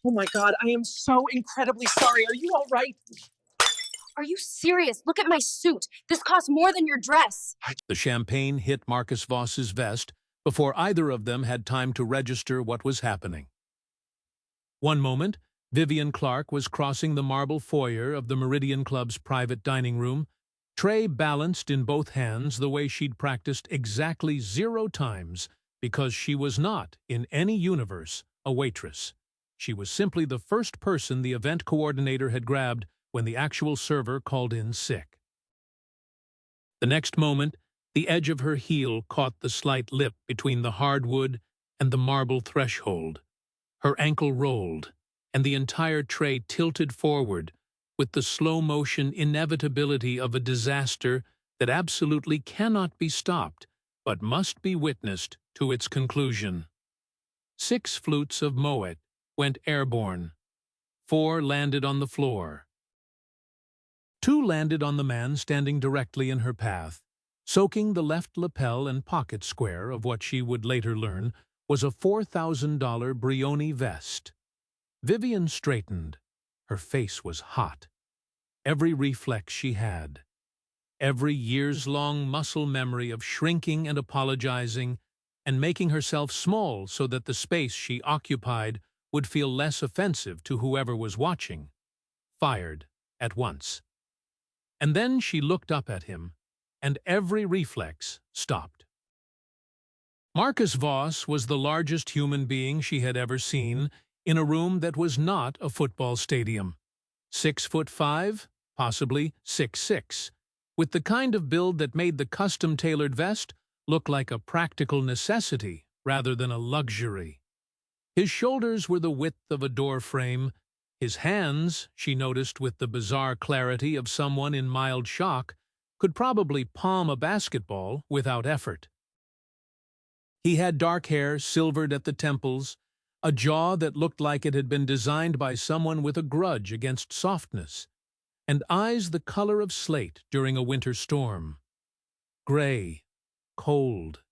Oh my God, I am so incredibly sorry. Are you all right? Are you serious? Look at my suit. This costs more than your dress. The champagne hit Marcus Voss's vest before either of them had time to register what was happening. One moment, Vivian Clark was crossing the marble foyer of the Meridian Club's private dining room, tray balanced in both hands the way she'd practiced exactly 0 times because she was not, in any universe, a waitress. She was simply the first person the event coordinator had grabbed when the actual server called in sick. The next moment, the edge of her heel caught the slight lip between the hardwood and the marble threshold. Her ankle rolled, and the entire tray tilted forward with the slow-motion inevitability of a disaster that absolutely cannot be stopped, but must be witnessed to its conclusion. 6 flutes of Moet went airborne. 4 landed on the floor. 2 landed on the man standing directly in her path, soaking the left lapel and pocket square of what she would later learn was a $4,000 Brioni vest. Vivian straightened. Her face was hot. Every reflex she had, every years-long muscle memory of shrinking and apologizing and making herself small so that the space she occupied would feel less offensive to whoever was watching, fired at once. And then she looked up at him, and every reflex stopped. Marcus Voss was the largest human being she had ever seen in a room that was not a football stadium. 6'5", possibly 6'6", with the kind of build that made the custom-tailored vest look like a practical necessity rather than a luxury. His shoulders were the width of a door frame. His hands, she noticed with the bizarre clarity of someone in mild shock, could probably palm a basketball without effort. He had dark hair silvered at the temples, a jaw that looked like it had been designed by someone with a grudge against softness, and eyes the color of slate during a winter storm. Gray, cold,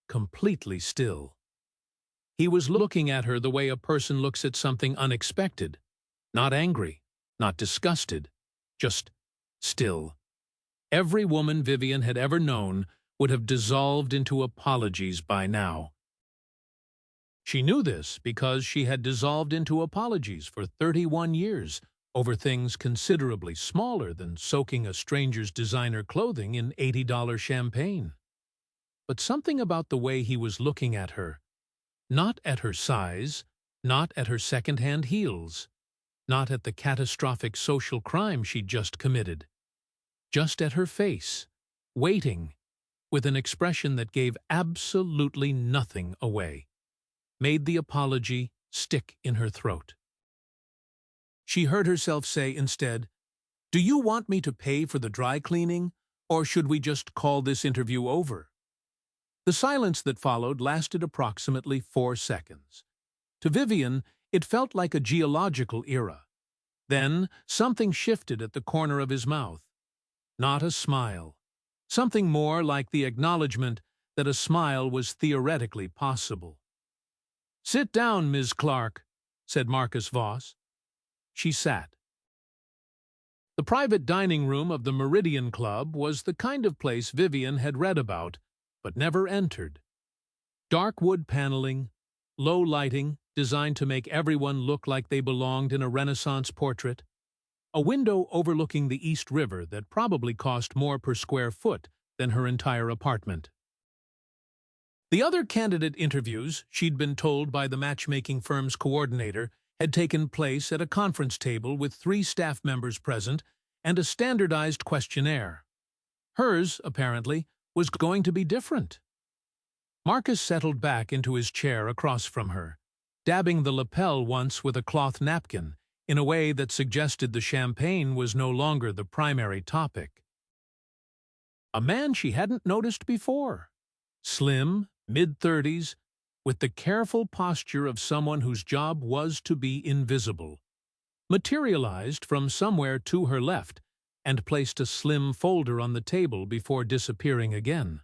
completely still. He was looking at her the way a person looks at something unexpected. Not angry, not disgusted, just still. Every woman Vivian had ever known would have dissolved into apologies by now. She knew this because she had dissolved into apologies for 31 years over things considerably smaller than soaking a stranger's designer clothing in $80 champagne. But something about the way he was looking at her, not at her size, not at her second-hand heels, not at the catastrophic social crime she'd just committed, just at her face, waiting, with an expression that gave absolutely nothing away, made the apology stick in her throat. She heard herself say instead, "Do you want me to pay for the dry cleaning, or should we just call this interview over?" The silence that followed lasted approximately 4 seconds. To Vivian, it felt like a geological era. Then something shifted at the corner of his mouth. Not a smile. Something more like the acknowledgement that a smile was theoretically possible. "Sit down, Ms. Clark," said Marcus Voss. She sat. The private dining room of the Meridian Club was the kind of place Vivian had read about, but never entered. Dark wood paneling, low lighting designed to make everyone look like they belonged in a Renaissance portrait, a window overlooking the East River that probably cost more per square foot than her entire apartment. The other candidate interviews, she'd been told by the matchmaking firm's coordinator, had taken place at a conference table with 3 staff members present and a standardized questionnaire. Hers, apparently, was going to be different. Marcus settled back into his chair across from her, dabbing the lapel once with a cloth napkin in a way that suggested the champagne was no longer the primary topic. A man she hadn't noticed before. Slim, mid-30s, with the careful posture of someone whose job was to be invisible, materialized from somewhere to her left and placed a slim folder on the table before disappearing again.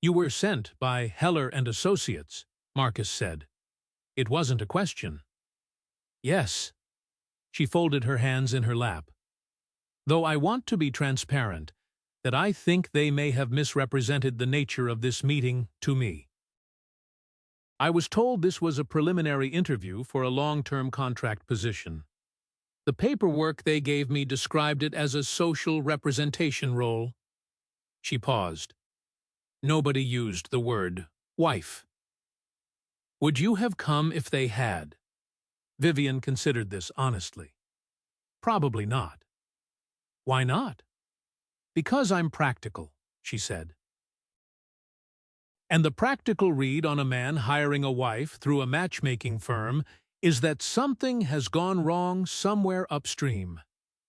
"You were sent by Heller and Associates," Marcus said. It wasn't a question. Yes. She folded her hands in her lap. Though I want to be transparent, that I think they may have misrepresented the nature of this meeting to me. I was told this was a preliminary interview for a long-term contract position. The paperwork they gave me described it as a social representation role. She paused. Nobody used the word wife. Would you have come if they had? Vivian considered this honestly. Probably not. Why not? Because I'm practical, she said. And the practical read on a man hiring a wife through a matchmaking firm is that something has gone wrong somewhere upstream,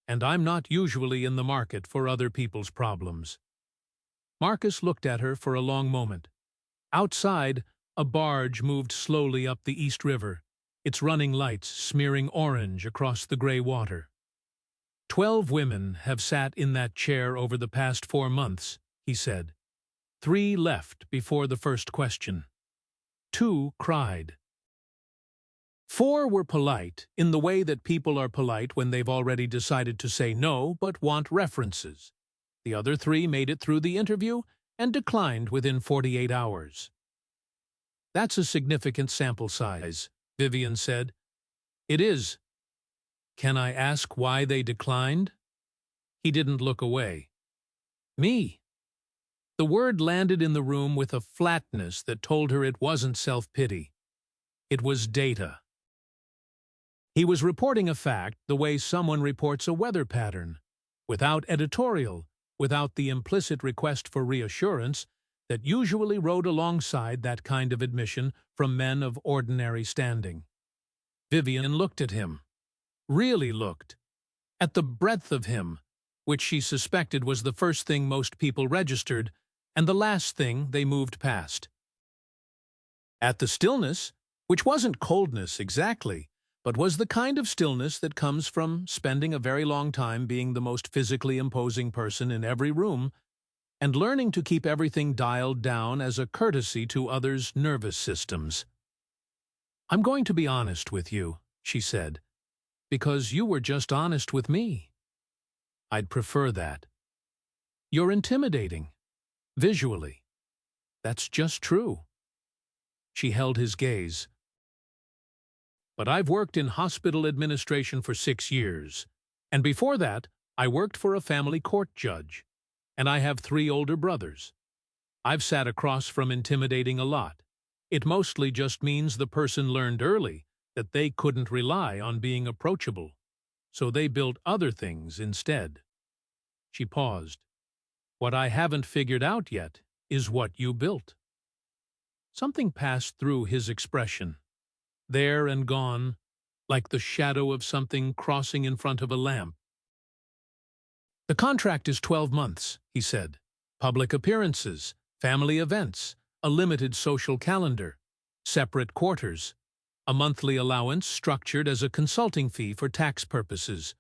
and I'm not usually in the market for other people's problems. Marcus looked at her for a long moment. Outside, a barge moved slowly up the East River, its running lights smearing orange across the gray water. 12 women have sat in that chair over the past 4 months, he said. 3 left before the first question. 2 cried. 4 were polite, in the way that people are polite when they've already decided to say no but want references. The other 3 made it through the interview and declined within 48 hours. That's a significant sample size, Vivian said. It is. Can I ask why they declined? He didn't look away. Me. The word landed in the room with a flatness that told her it wasn't self-pity. It was data. He was reporting a fact the way someone reports a weather pattern, without editorial, without the implicit request for reassurance that usually rode alongside that kind of admission from men of ordinary standing. Vivian looked at him. Really looked. At the breadth of him, which she suspected was the first thing most people registered, and the last thing they moved past. At the stillness, which wasn't coldness exactly, but was the kind of stillness that comes from spending a very long time being the most physically imposing person in every room and learning to keep everything dialed down as a courtesy to others' nervous systems. I'm going to be honest with you, she said, because you were just honest with me. I'd prefer that. You're intimidating. Visually. That's just true. She held his gaze. But I've worked in hospital administration for 6 years, and before that, I worked for a family court judge, and I have 3 older brothers. I've sat across from intimidating a lot. It mostly just means the person learned early that they couldn't rely on being approachable, so they built other things instead. She paused. What I haven't figured out yet is what you built. Something passed through his expression, there and gone, like the shadow of something crossing in front of a lamp. The contract is 12 months, he said. Public appearances, family events, a limited social calendar, separate quarters, a monthly allowance structured as a consulting fee for tax purposes,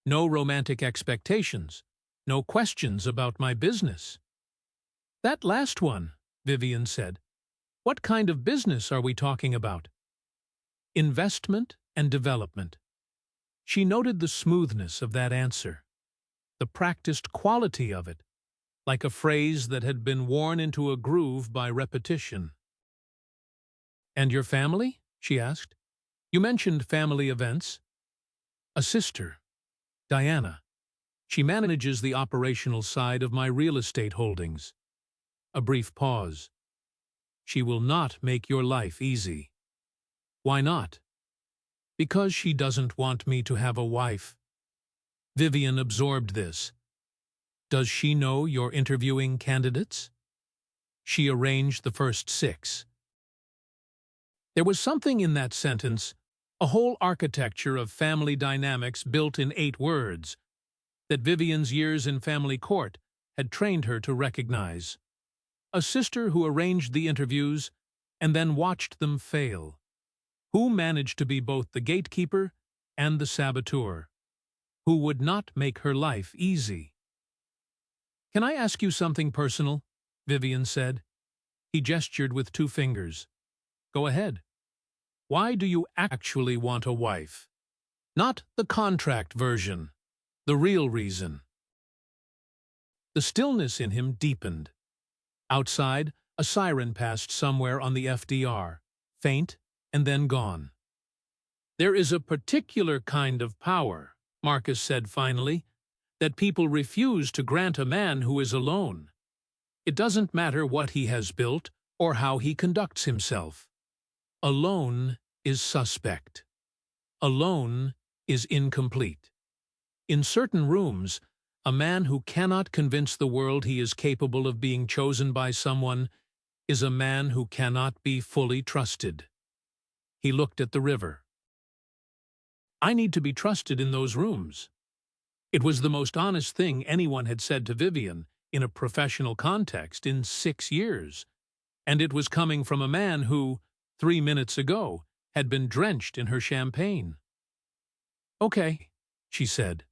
no romantic expectations, no questions about my business. That last one, Vivian said. What kind of business are we talking about? Investment and development. She noted the smoothness of that answer, the practiced quality of it, like a phrase that had been worn into a groove by repetition. And your family? She asked. You mentioned family events. A sister, Diana. She manages the operational side of my real estate holdings. A brief pause. She will not make your life easy. Why not? Because she doesn't want me to have a wife. Vivian absorbed this. Does she know you're interviewing candidates? She arranged the first 6. There was something in that sentence, a whole architecture of family dynamics built in 8 words, that Vivian's years in family court had trained her to recognize. A sister who arranged the interviews and then watched them fail, who managed to be both the gatekeeper and the saboteur, who would not make her life easy. Can I ask you something personal? Vivian said. He gestured with 2 fingers. Go ahead. Why do you actually want a wife? Not the contract version, the real reason. The stillness in him deepened. Outside, a siren passed somewhere on the FDR, faint and then gone. There is a particular kind of power, Marcus said finally, that people refuse to grant a man who is alone. It doesn't matter what he has built or how he conducts himself. Alone is suspect. Alone is incomplete. In certain rooms, a man who cannot convince the world he is capable of being chosen by someone is a man who cannot be fully trusted. He looked at the river. I need to be trusted in those rooms. It was the most honest thing anyone had said to Vivian in a professional context in 6 years, and it was coming from a man who, 3 minutes ago, had been drenched in her champagne. Okay, she said.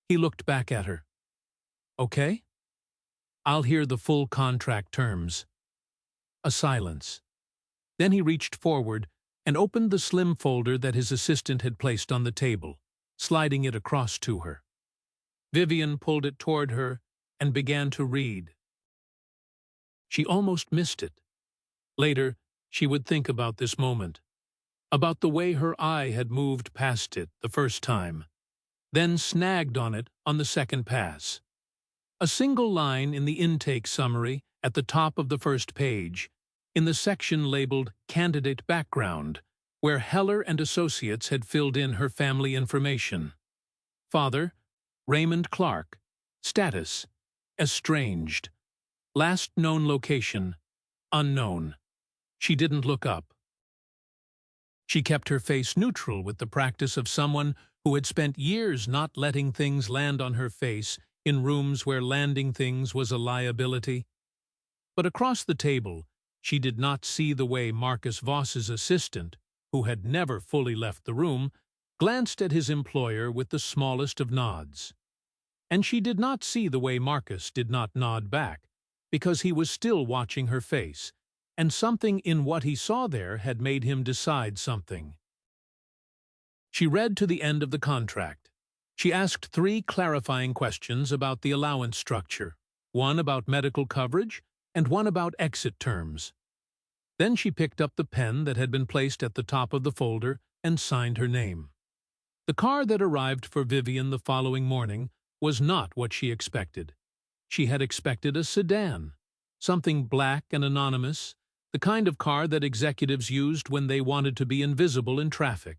He looked back at her. Okay? I'll hear the full contract terms. A silence. Then he reached forward and opened the slim folder that his assistant had placed on the table, sliding it across to her. Vivian pulled it toward her and began to read. She almost missed it. Later, she would think about this moment, about the way her eye had moved past it the first time, then snagged on it on the second pass. A single line in the intake summary at the top of the first page, in the section labeled Candidate Background, where Heller and Associates had filled in her family information. Father, Raymond Clark. Status, estranged. Last known location, unknown. She didn't look up. She kept her face neutral with the practice of someone who had spent years not letting things land on her face in rooms where landing things was a liability. But across the table, she did not see the way Marcus Voss's assistant, who had never fully left the room, glanced at his employer with the smallest of nods. And she did not see the way Marcus did not nod back, because he was still watching her face, and something in what he saw there had made him decide something. She read to the end of the contract. She asked 3 clarifying questions about the allowance structure, one about medical coverage, and one about exit terms. Then she picked up the pen that had been placed at the top of the folder and signed her name. The car that arrived for Vivian the following morning was not what she expected. She had expected a sedan, something black and anonymous, the kind of car that executives used when they wanted to be invisible in traffic.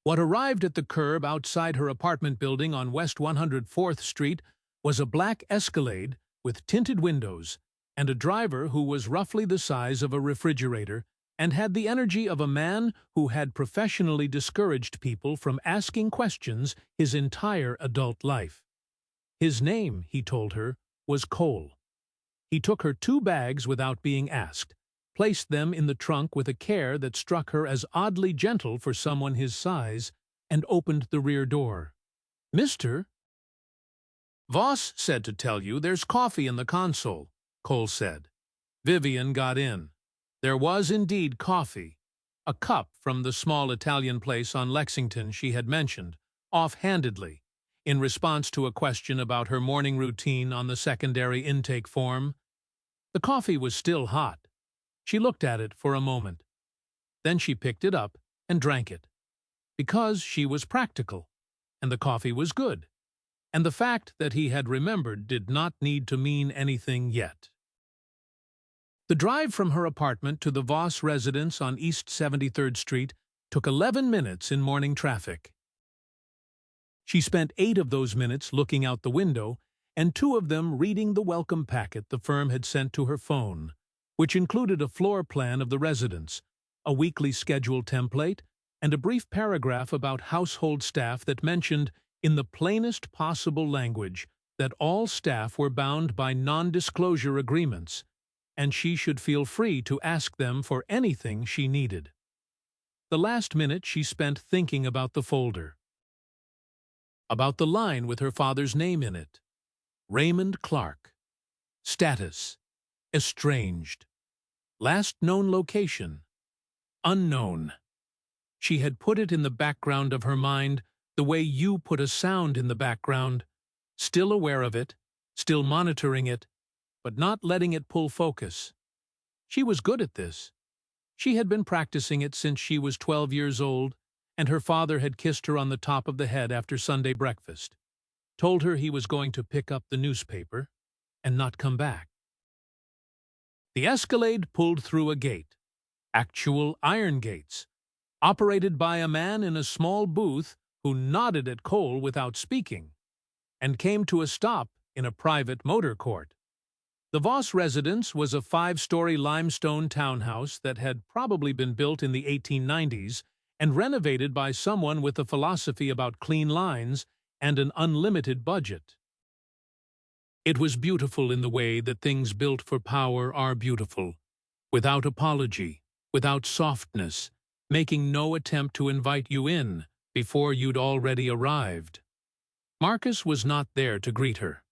What arrived at the curb outside her apartment building on West 104th Street was a black Escalade with tinted windows and a driver who was roughly the size of a refrigerator and had the energy of a man who had professionally discouraged people from asking questions his entire adult life. His name, he told her, was Cole. He took her 2 bags without being asked, placed them in the trunk with a care that struck her as oddly gentle for someone his size, and opened the rear door. "Mr. Voss said to tell you there's coffee in the console," Cole said. Vivian got in. There was indeed coffee, a cup from the small Italian place on Lexington she had mentioned, offhandedly, in response to a question about her morning routine on the secondary intake form. The coffee was still hot. She looked at it for a moment. Then she picked it up and drank it. Because she was practical, and the coffee was good, and the fact that he had remembered did not need to mean anything yet. The drive from her apartment to the Voss residence on East 73rd Street took 11 minutes in morning traffic. She spent 8 of those minutes looking out the window, and 2 of them reading the welcome packet the firm had sent to her phone, which included a floor plan of the residence, a weekly schedule template, and a brief paragraph about household staff that mentioned, in the plainest possible language, that all staff were bound by non-disclosure agreements, and she should feel free to ask them for anything she needed. The last minute she spent thinking about the folder, about the line with her father's name in it. Raymond Clark. Status, estranged. Last known location, unknown. She had put it in the background of her mind, the way you put a sound in the background, still aware of it, still monitoring it, but not letting it pull focus. She was good at this. She had been practicing it since she was 12 years old, and her father had kissed her on the top of the head after Sunday breakfast, told her he was going to pick up the newspaper, and not come back. The Escalade pulled through a gate, actual iron gates, operated by a man in a small booth who nodded at Cole without speaking, and came to a stop in a private motor court. The Voss residence was a 5-story limestone townhouse that had probably been built in the 1890s and renovated by someone with a philosophy about clean lines and an unlimited budget. It was beautiful in the way that things built for power are beautiful, without apology, without softness, making no attempt to invite you in before you'd already arrived. Marcus was not there to greet her.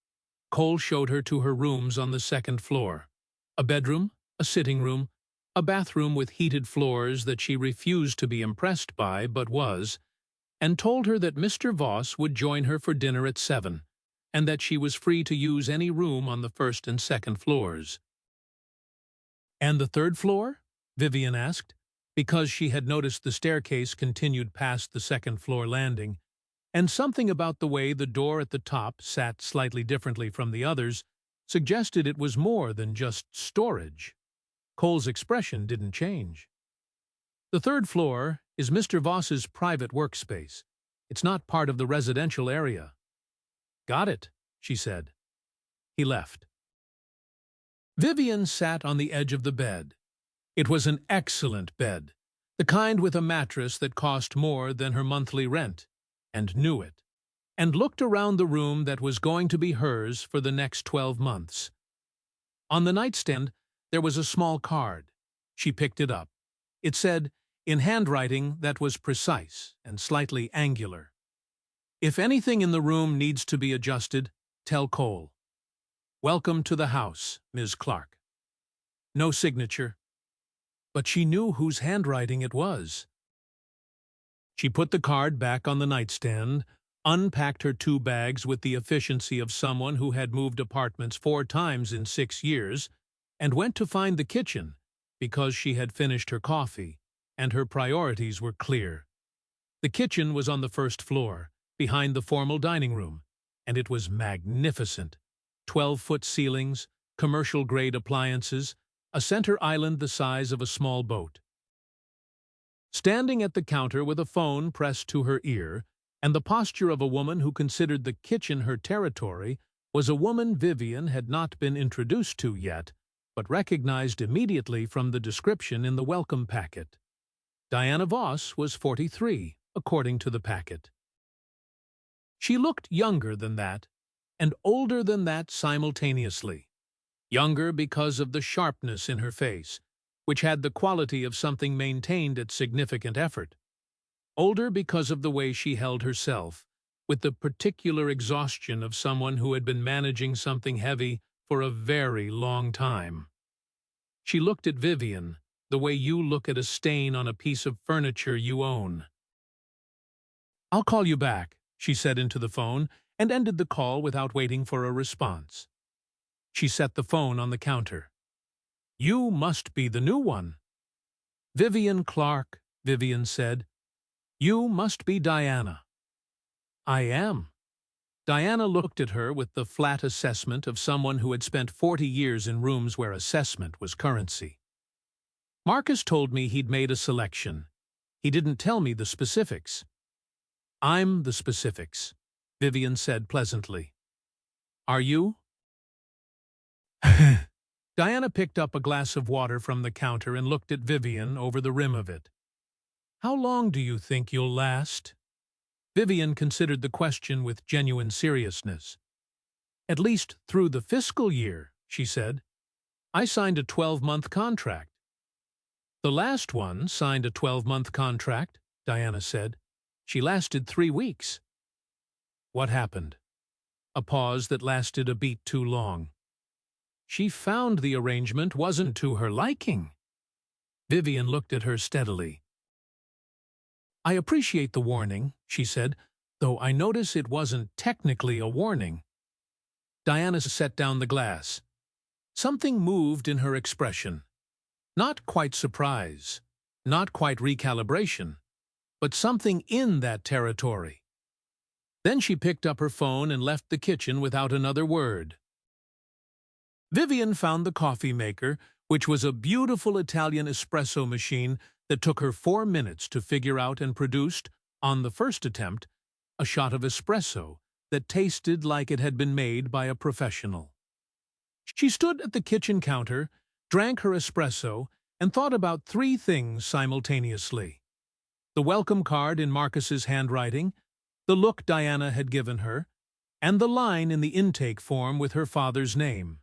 Cole showed her to her rooms on the 2nd floor. A bedroom, a sitting room, a bathroom with heated floors that she refused to be impressed by but was, and told her that Mr. Voss would join her for dinner at 7, and that she was free to use any room on the 1st and 2nd floors. "And the 3rd floor?" Vivian asked, because she had noticed the staircase continued past the 2nd floor landing, and something about the way the door at the top sat slightly differently from the others suggested it was more than just storage. Cole's expression didn't change. "The 3rd floor is Mr. Voss's private workspace. It's not part of the residential area." "Got it," she said. He left. Vivian sat on the edge of the bed. It was an excellent bed, the kind with a mattress that cost more than her monthly rent, and knew it, and looked around the room that was going to be hers for the next 12 months. On the nightstand, there was a small card. She picked it up. It said, in handwriting that was precise and slightly angular, "If anything in the room needs to be adjusted, tell Cole. Welcome to the house, Ms. Clark." No signature, but she knew whose handwriting it was. She put the card back on the nightstand, unpacked her 2 bags with the efficiency of someone who had moved apartments 4 times in 6 years, and went to find the kitchen, because she had finished her coffee, and her priorities were clear. The kitchen was on the 1st floor, behind the formal dining room, and it was magnificent. 12-foot ceilings, commercial-grade appliances, a center island the size of a small boat. Standing at the counter with a phone pressed to her ear, and the posture of a woman who considered the kitchen her territory, was a woman Vivian had not been introduced to yet, but recognized immediately from the description in the welcome packet. Diana Voss was 43, according to the packet. She looked younger than that, and older than that simultaneously. Younger because of the sharpness in her face, which had the quality of something maintained at significant effort. Older because of the way she held herself, with the particular exhaustion of someone who had been managing something heavy for a very long time. She looked at Vivian the way you look at a stain on a piece of furniture you own. "I'll call you back," she said into the phone, and ended the call without waiting for a response. She set the phone on the counter. "You must be the new one." "Vivian Clark," Vivian said. "You must be Diana." "I am." Diana looked at her with the flat assessment of someone who had spent 40 years in rooms where assessment was currency. "Marcus told me he'd made a selection. He didn't tell me the specifics." "I'm the specifics," Vivian said pleasantly. "Are you?" Diana picked up a glass of water from the counter and looked at Vivian over the rim of it. "How long do you think you'll last?" Vivian considered the question with genuine seriousness. "At least through the fiscal year," she said. "I signed a 12-month contract." "The last one signed a 12-month contract," Diana said. "She lasted 3 weeks." "What happened?" A pause that lasted a beat too long. "She found the arrangement wasn't to her liking." Vivian looked at her steadily. I appreciate the warning, she said, though I notice it wasn't technically a warning. Diana set down the glass. Something moved in her expression. Not quite surprise, not quite recalibration, but something in that territory. Then she picked up her phone and left the kitchen without another word. Vivian found the coffee maker, which was a beautiful Italian espresso machine that took her 4 minutes to figure out and produced, on the first attempt, a shot of espresso that tasted like it had been made by a professional. She stood at the kitchen counter, drank her espresso, and thought about 3 things simultaneously. The welcome card in Marcus's handwriting, the look Diana had given her, and the line in the intake form with her father's name.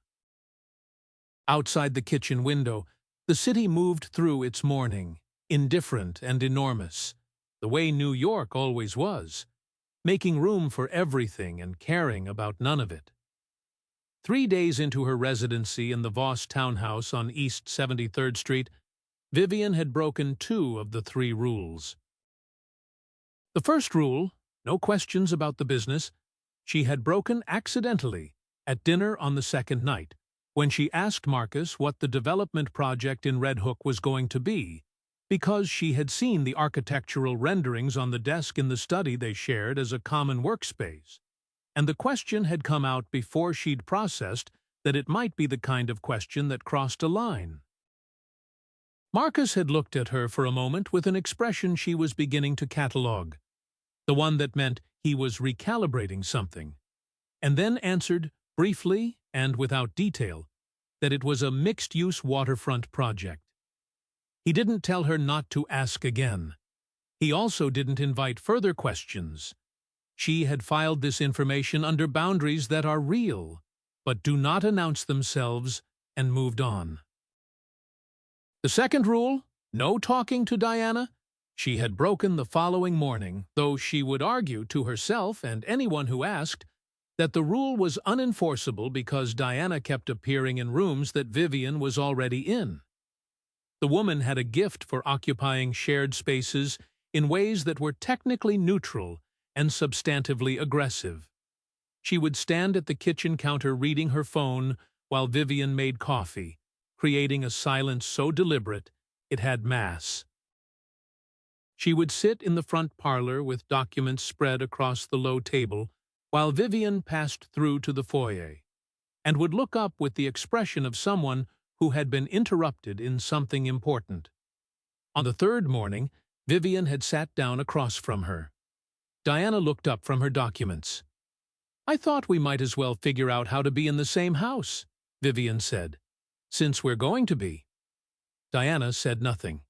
Outside the kitchen window, the city moved through its morning, indifferent and enormous, the way New York always was, making room for everything and caring about none of it. 3 days into her residency in the Voss townhouse on East 73rd Street, Vivian had broken 2 of the 3 rules. The first rule, no questions about the business, she had broken accidentally at dinner on the second night, when she asked Marcus what the development project in Red Hook was going to be, because she had seen the architectural renderings on the desk in the study they shared as a common workspace, and the question had come out before she'd processed that it might be the kind of question that crossed a line. Marcus had looked at her for a moment with an expression she was beginning to catalogue, the one that meant he was recalibrating something, and then answered, briefly and without detail, that it was a mixed-use waterfront project. He didn't tell her not to ask again. He also didn't invite further questions. She had filed this information under boundaries that are real, but do not announce themselves, and moved on. The second rule, no talking to Diana, she had broken the following morning, though she would argue to herself and anyone who asked that the rule was unenforceable because Diana kept appearing in rooms that Vivian was already in. The woman had a gift for occupying shared spaces in ways that were technically neutral and substantively aggressive. She would stand at the kitchen counter reading her phone while Vivian made coffee, creating a silence so deliberate it had mass. She would sit in the front parlor with documents spread across the low table while Vivian passed through to the foyer, and would look up with the expression of someone who had been interrupted in something important. On the third morning, Vivian had sat down across from her. Diana looked up from her documents. "I thought we might as well figure out how to be in the same house," Vivian said, "since we're going to be." Diana said nothing.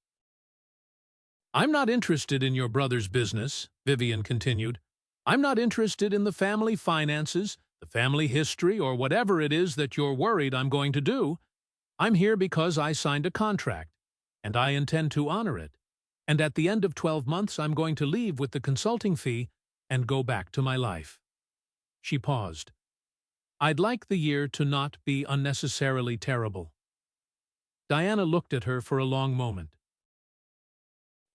"I'm not interested in your brother's business," Vivian continued. "I'm not interested in the family finances, the family history, or whatever it is that you're worried I'm going to do. I'm here because I signed a contract, and I intend to honor it. And at the end of 12 months, I'm going to leave with the consulting fee and go back to my life." She paused. "I'd like the year to not be unnecessarily terrible." Diana looked at her for a long moment.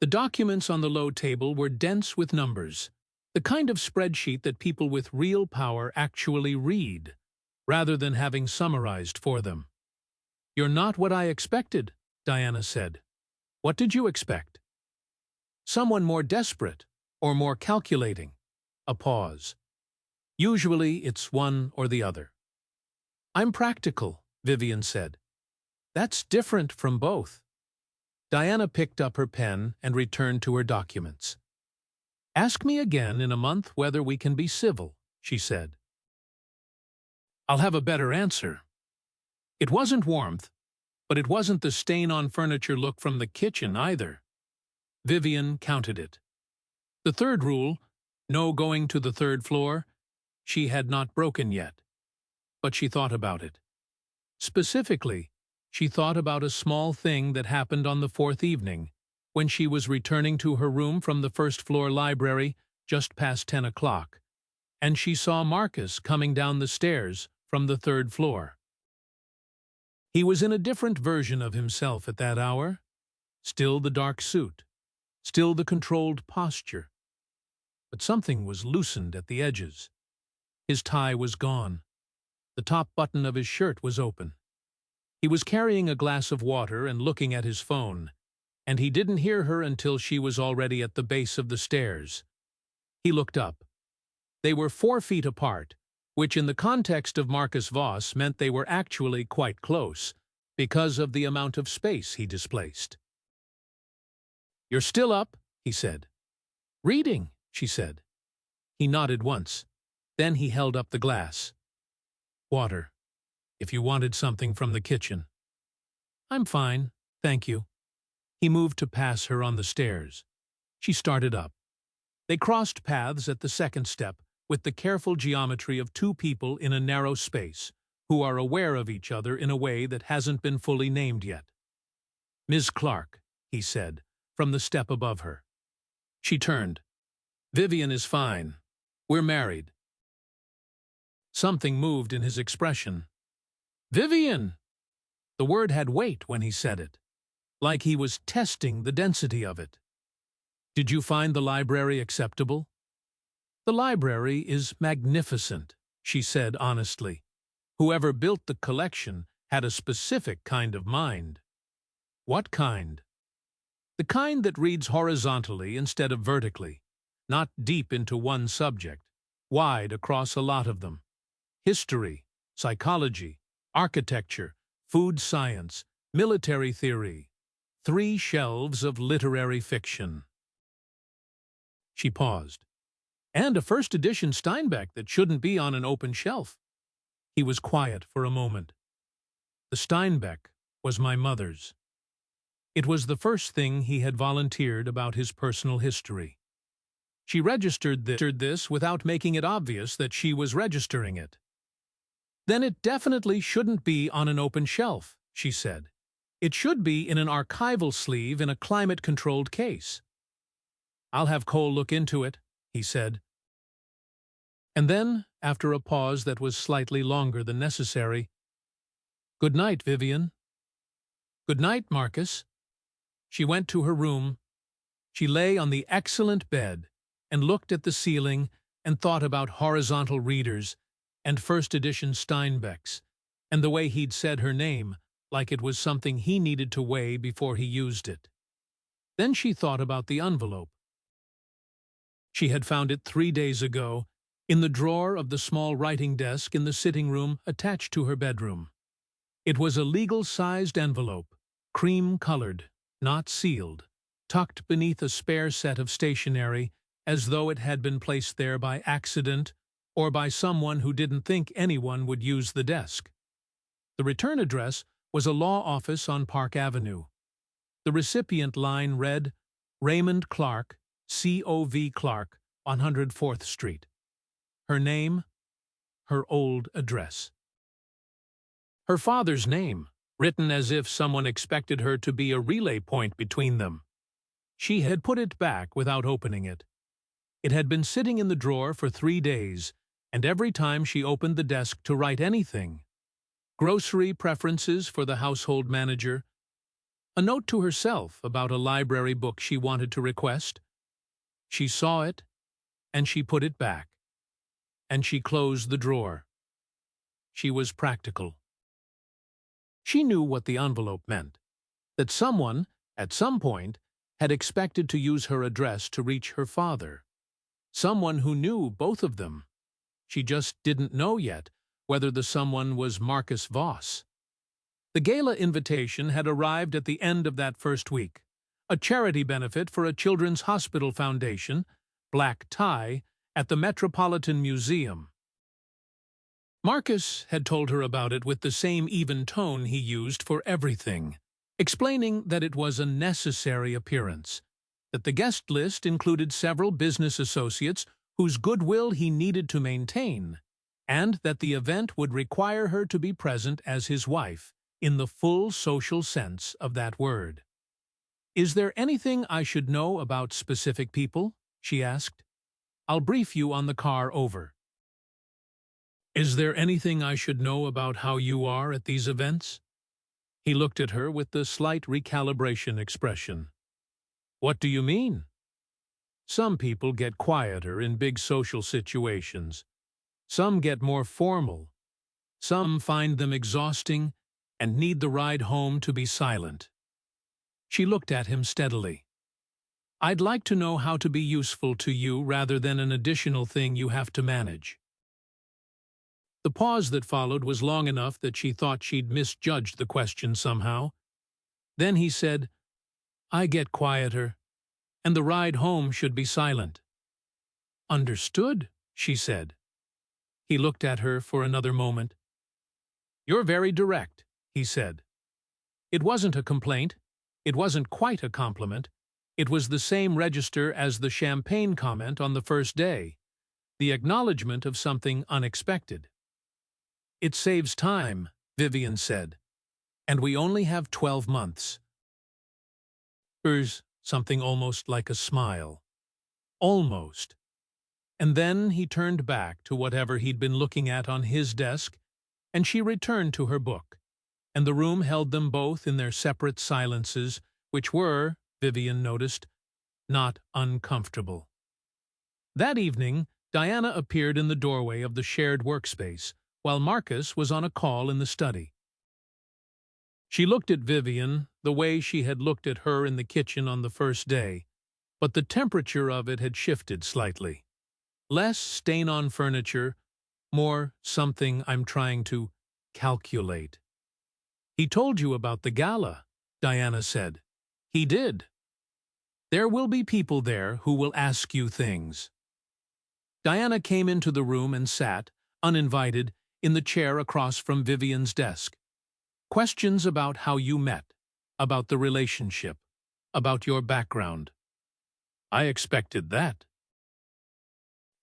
The documents on the low table were dense with numbers, the kind of spreadsheet that people with real power actually read, rather than having summarized for them. "You're not what I expected," Diana said. "What did you expect?" "Someone more desperate, or more calculating." A pause. "Usually it's one or the other." "I'm practical," Vivian said. "That's different from both." Diana picked up her pen and returned to her documents. "Ask me again in a month whether we can be civil," she said. "I'll have a better answer." It wasn't warmth, but it wasn't the stain-on-furniture look from the kitchen either. Vivian counted it. The third rule, no going to the third floor, she had not broken yet. But she thought about it. Specifically, she thought about a small thing that happened on the 4th evening, when she was returning to her room from the first-floor library just past 10 o'clock, and she saw Marcus coming down the stairs from the 3rd floor. He was in a different version of himself at that hour, still the dark suit, still the controlled posture. But something was loosened at the edges. His tie was gone. The top button of his shirt was open. He was carrying a glass of water and looking at his phone, and he didn't hear her until she was already at the base of the stairs. He looked up. They were 4 feet apart, which in the context of Marcus Voss meant they were actually quite close, because of the amount of space he displaced. "You're still up?" he said. "Reading," she said. He nodded once. Then he held up the glass. "Water, if you wanted something from the kitchen." "I'm fine, thank you." He moved to pass her on the stairs. She started up. They crossed paths at the second step, with the careful geometry of 2 people in a narrow space, who are aware of each other in a way that hasn't been fully named yet. "Ms. Clark," he said, from the step above her. She turned. "Vivian is fine. We're married." Something moved in his expression. "Vivian!" The word had weight when he said it, like he was testing the density of it. "Did you find the library acceptable?" "The library is magnificent," she said honestly. "Whoever built the collection had a specific kind of mind." "What kind?" "The kind that reads horizontally instead of vertically, not deep into one subject, wide across a lot of them. History, psychology, architecture, food science, military theory. 3 shelves of literary fiction." She paused. "And a first edition Steinbeck that shouldn't be on an open shelf." He was quiet for a moment. "The Steinbeck was my mother's." It was the first thing he had volunteered about his personal history. She registered this without making it obvious that she was registering it. "Then it definitely shouldn't be on an open shelf," she said. "It should be in an archival sleeve in a climate-controlled case." "I'll have Cole look into it," he said. And then, after a pause that was slightly longer than necessary, "Good night, Vivian." "Good night, Marcus." She went to her room. She lay on the excellent bed and looked at the ceiling and thought about horizontal readers and first edition Steinbecks and the way he'd said her name like it was something he needed to weigh before he used it. Then she thought about the envelope. She had found it 3 days ago in the drawer of the small writing desk in the sitting room attached to her bedroom. It was a legal-sized envelope, cream-colored, not sealed, tucked beneath a spare set of stationery as though it had been placed there by accident or by someone who didn't think anyone would use the desk. The return address was a law office on Park Avenue. The recipient line read, Raymond Clark, C.O.V. Clark, 104th Street. Her name, her old address. Her father's name, written as if someone expected her to be a relay point between them. She had put it back without opening it. It had been sitting in the drawer for 3 days, and every time she opened the desk to write anything, grocery preferences for the household manager, a note to herself about a library book she wanted to request, she saw it, and she put it back. And she closed the drawer. She was practical. She knew what the envelope meant, that someone, at some point, had expected to use her address to reach her father. Someone who knew both of them. She just didn't know yet whether the someone was Marcus Voss. The gala invitation had arrived at the end of that first week. A charity benefit for a children's hospital foundation, black tie, at the Metropolitan Museum. Marcus had told her about it with the same even tone he used for everything, explaining that it was a necessary appearance, that the guest list included several business associates whose goodwill he needed to maintain, and that the event would require her to be present as his wife, in the full social sense of that word. "Is there anything I should know about specific people?" she asked. "I'll brief you on the car over." "Is there anything I should know about how you are at these events?" He looked at her with the slight recalibration expression. What do you mean? Some people get quieter in big social situations. Some get more formal. Some find them exhausting and need the ride home to be silent. She looked at him steadily. I'd like to know how to be useful to you rather than an additional thing you have to manage. The pause that followed was long enough that she thought she'd misjudged the question somehow. Then he said, I get quieter, and the ride home should be silent. Understood, she said. He looked at her for another moment. You're very direct, he said. It wasn't a complaint. It wasn't quite a compliment. It was the same register as the champagne comment on the first day, the acknowledgement of something unexpected. It saves time, Vivian said, and we only have 12 months. Hers something almost like a smile. Almost. And then he turned back to whatever he'd been looking at on his desk, and she returned to her book, and the room held them both in their separate silences, which were, Vivian noticed, not uncomfortable. That evening, Diana appeared in the doorway of the shared workspace, while Marcus was on a call in the study. She looked at Vivian the way she had looked at her in the kitchen on the first day, but the temperature of it had shifted slightly. Less stain on furniture, more something I'm trying to calculate. He told you about the gala, Diana said. He did. There will be people there who will ask you things. Diana came into the room and sat, uninvited, in the chair across from Vivian's desk. Questions about how you met, about the relationship, about your background. I expected that.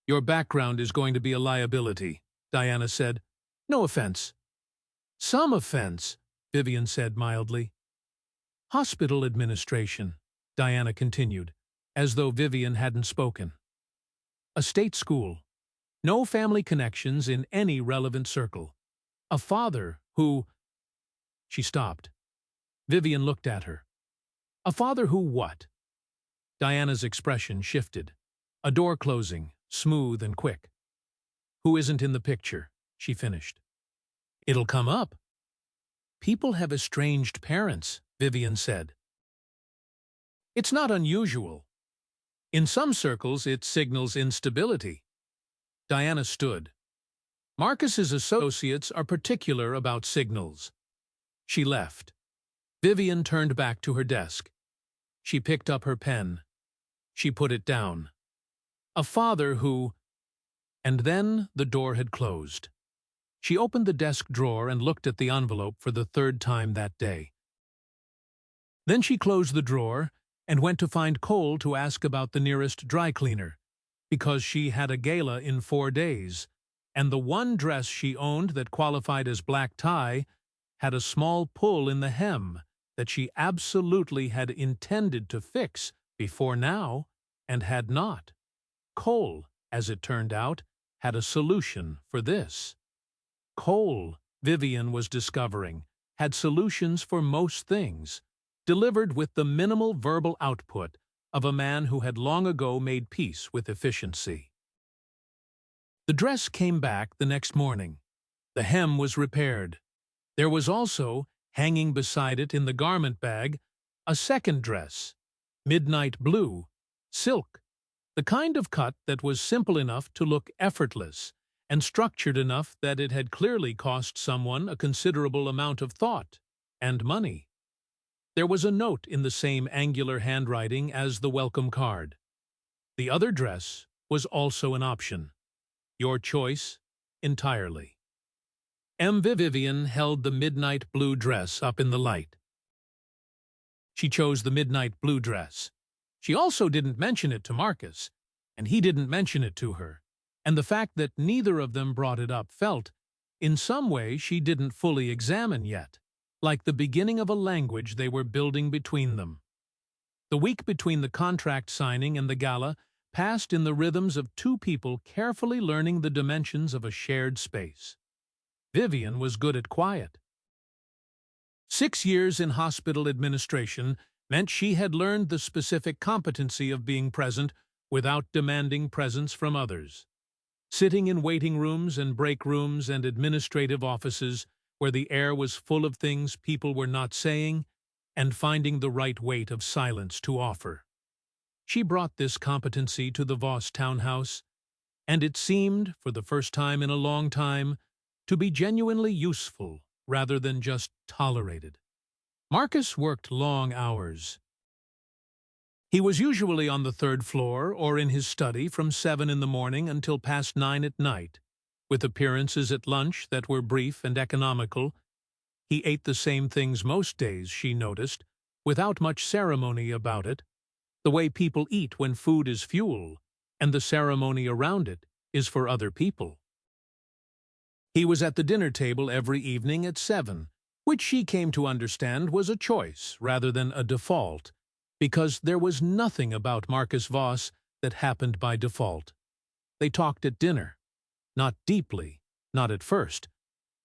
Your background is going to be a liability, Diana said. No offense. Some offense, Vivian said mildly. Hospital administration, Diana continued, as though Vivian hadn't spoken. A state school. No family connections in any relevant circle. A father who... She stopped. Vivian looked at her. A father who what? Diana's expression shifted. A door closing, smooth and quick. Who isn't in the picture, she finished. It'll come up. People have estranged parents, Vivian said. It's not unusual. In some circles, it signals instability. Diana stood. Marcus's associates are particular about signals. She left. Vivian turned back to her desk. She picked up her pen. She put it down. A father who... And then the door had closed. She opened the desk drawer and looked at the envelope for the third time that day. Then she closed the drawer and went to find Cole to ask about the nearest dry cleaner, because she had a gala in 4 days, and the one dress she owned that qualified as black tie had a small pull in the hem that she absolutely had intended to fix before now and had not. Cole, as it turned out, had a solution for this. Cole, Vivian was discovering, had solutions for most things, delivered with the minimal verbal output of a man who had long ago made peace with efficiency. The dress came back the next morning. The hem was repaired. There was also, hanging beside it in the garment bag, a second dress, midnight blue, silk, the kind of cut that was simple enough to look effortless and structured enough that it had clearly cost someone a considerable amount of thought and money. There was a note in the same angular handwriting as the welcome card. The other dress was also an option. Your choice entirely. Vivian held the midnight blue dress up in the light. She chose the midnight blue dress. She also didn't mention it to Marcus, and he didn't mention it to her, and the fact that neither of them brought it up felt, in some way she didn't fully examine yet, like the beginning of a language they were building between them. The week between the contract signing and the gala passed in the rhythms of two people carefully learning the dimensions of a shared space. Vivian was good at quiet. 6 years in hospital administration meant she had learned the specific competency of being present without demanding presence from others. Sitting in waiting rooms and break rooms and administrative offices where the air was full of things people were not saying, and finding the right weight of silence to offer. She brought this competency to the Voss townhouse, and it seemed, for the first time in a long time, to be genuinely useful rather than just tolerated. Marcus worked long hours. He was usually on the third floor or in his study from 7 in the morning until past 9 at night, with appearances at lunch that were brief and economical. He ate the same things most days, she noticed, without much ceremony about it, the way people eat when food is fuel, and the ceremony around it is for other people. He was at the dinner table every evening at 7, which she came to understand was a choice rather than a default, because there was nothing about Marcus Voss that happened by default. They talked at dinner. Not deeply, not at first.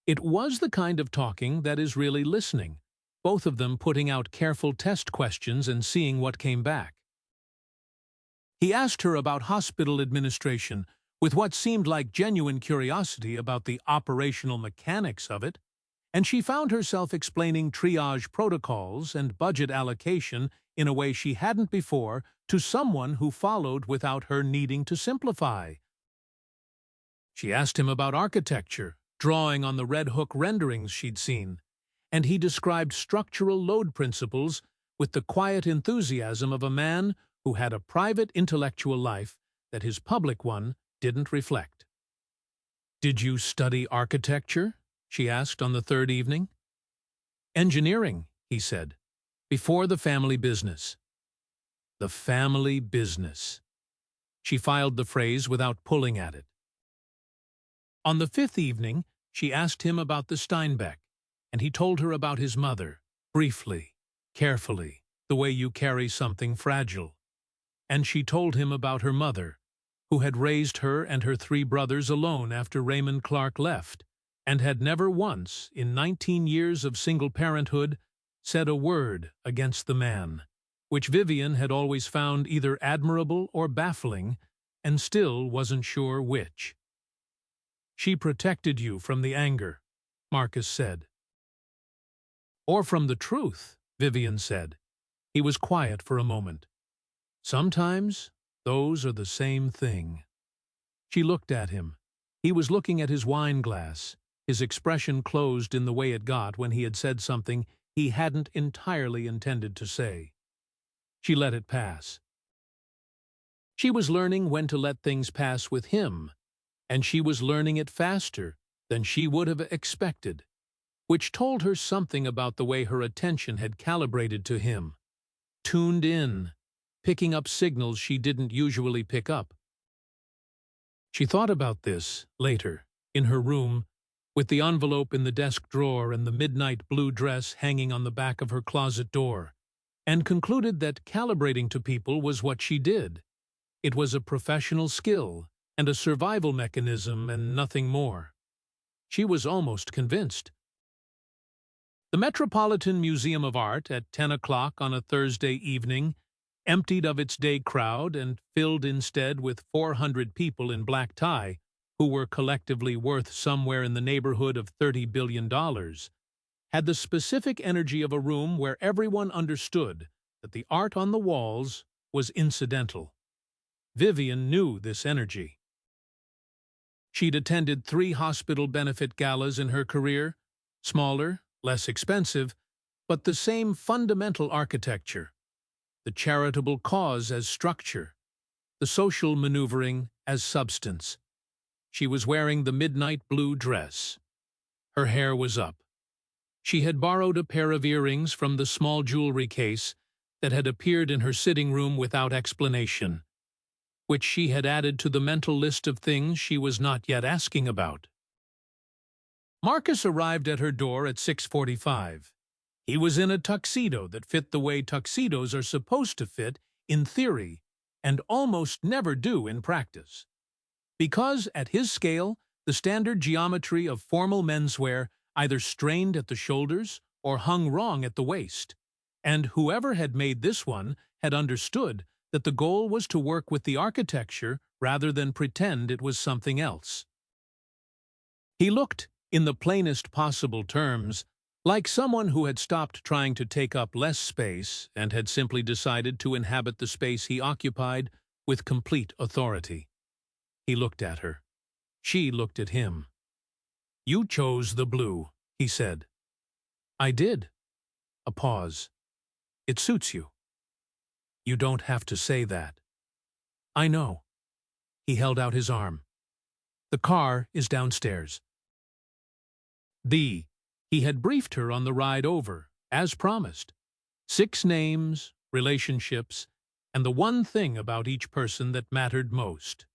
It was the kind of talking that is really listening, both of them putting out careful test questions and seeing what came back. He asked her about hospital administration, with what seemed like genuine curiosity about the operational mechanics of it, and she found herself explaining triage protocols and budget allocation in a way she hadn't before to someone who followed without her needing to simplify. She asked him about architecture, drawing on the Red Hook renderings she'd seen, and he described structural load principles with the quiet enthusiasm of a man who had a private intellectual life that his public one didn't reflect. "Did you study architecture?" she asked on the third evening. "Engineering," he said, "before the family business." The family business. She filed the phrase without pulling at it. On the fifth evening, she asked him about the Steinbeck, and he told her about his mother, briefly, carefully, the way you carry something fragile. And she told him about her mother, who had raised her and her 3 brothers alone after Raymond Clark left, and had never once, in 19 years of single parenthood, said a word against the man, which Vivian had always found either admirable or baffling, and still wasn't sure which. "She protected you from the anger," Marcus said. "Or from the truth," Vivian said. He was quiet for a moment. "Sometimes those are the same thing." She looked at him. He was looking at his wine glass, his expression closed in the way it got when he had said something he hadn't entirely intended to say. She let it pass. She was learning when to let things pass with him, and she was learning it faster than she would have expected, which told her something about the way her attention had calibrated to him, tuned in, picking up signals she didn't usually pick up. She thought about this, later, in her room, with the envelope in the desk drawer and the midnight blue dress hanging on the back of her closet door, and concluded that calibrating to people was what she did. It was a professional skill and a survival mechanism and nothing more. She was almost convinced. The Metropolitan Museum of Art at 10 o'clock on a Thursday evening, emptied of its day crowd and filled instead with 400 people in black tie, who were collectively worth somewhere in the neighborhood of $30 billion, had the specific energy of a room where everyone understood that the art on the walls was incidental. Vivian knew this energy. She'd attended 3 hospital benefit galas in her career, smaller, less expensive, but the same fundamental architecture, the charitable cause as structure, the social maneuvering as substance. She was wearing the midnight blue dress. Her hair was up. She had borrowed a pair of earrings from the small jewelry case that had appeared in her sitting room without explanation, which she had added to the mental list of things she was not yet asking about. Marcus arrived at her door at 6:45. He was in a tuxedo that fit the way tuxedos are supposed to fit in theory and almost never do in practice. Because, at his scale, the standard geometry of formal menswear either strained at the shoulders or hung wrong at the waist, and whoever had made this one had understood that the goal was to work with the architecture rather than pretend it was something else. He looked, in the plainest possible terms, like someone who had stopped trying to take up less space and had simply decided to inhabit the space he occupied with complete authority. He looked at her. She looked at him. "You chose the blue," he said. "I did." A pause. "It suits you." "You don't have to say that." "I know." He held out his arm. "The car is downstairs." He had briefed her on the ride over, as promised. 6 names, relationships, and the one thing about each person that mattered most.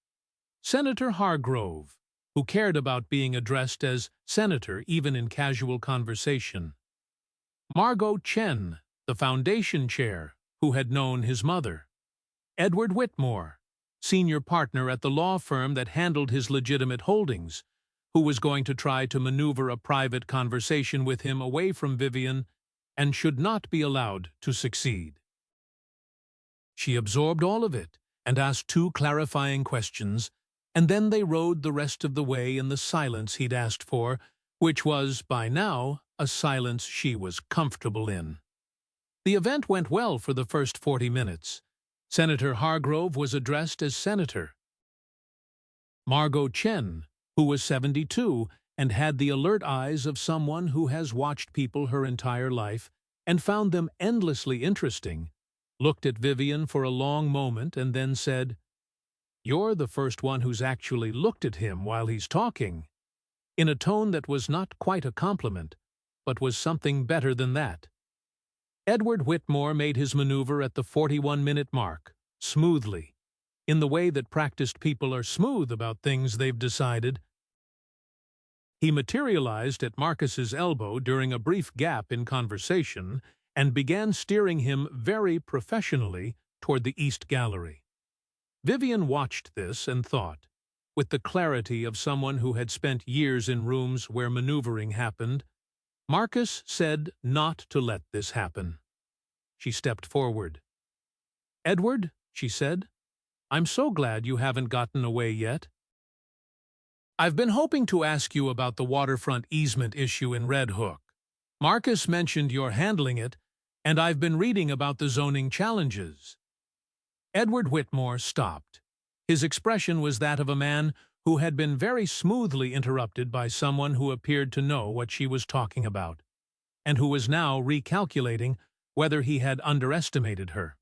Senator Hargrove, who cared about being addressed as Senator even in casual conversation. Margot Chen, the foundation chair, who had known his mother. Edward Whitmore, senior partner at the law firm that handled his legitimate holdings, who was going to try to maneuver a private conversation with him away from Vivian and should not be allowed to succeed. She absorbed all of it and asked 2 clarifying questions, and then they rode the rest of the way in the silence he'd asked for, which was, by now, a silence she was comfortable in. The event went well for the first 40 minutes. Senator Hargrove was addressed as Senator. Margot Chen, who was 72 and had the alert eyes of someone who has watched people her entire life and found them endlessly interesting, looked at Vivian for a long moment and then said, "You're the first one who's actually looked at him while he's talking," in a tone that was not quite a compliment, but was something better than that. Edward Whitmore made his maneuver at the 41-minute mark, smoothly, in the way that practiced people are smooth about things they've decided. He materialized at Marcus's elbow during a brief gap in conversation and began steering him very professionally toward the East Gallery. Vivian watched this and thought, with the clarity of someone who had spent years in rooms where maneuvering happened, Marcus said not to let this happen. She stepped forward. "Edward," she said, "I'm so glad you haven't gotten away yet. I've been hoping to ask you about the waterfront easement issue in Red Hook. Marcus mentioned you're handling it, and I've been reading about the zoning challenges." Edward Whitmore stopped. His expression was that of a man who had been very smoothly interrupted by someone who appeared to know what she was talking about, and who was now recalculating whether he had underestimated her.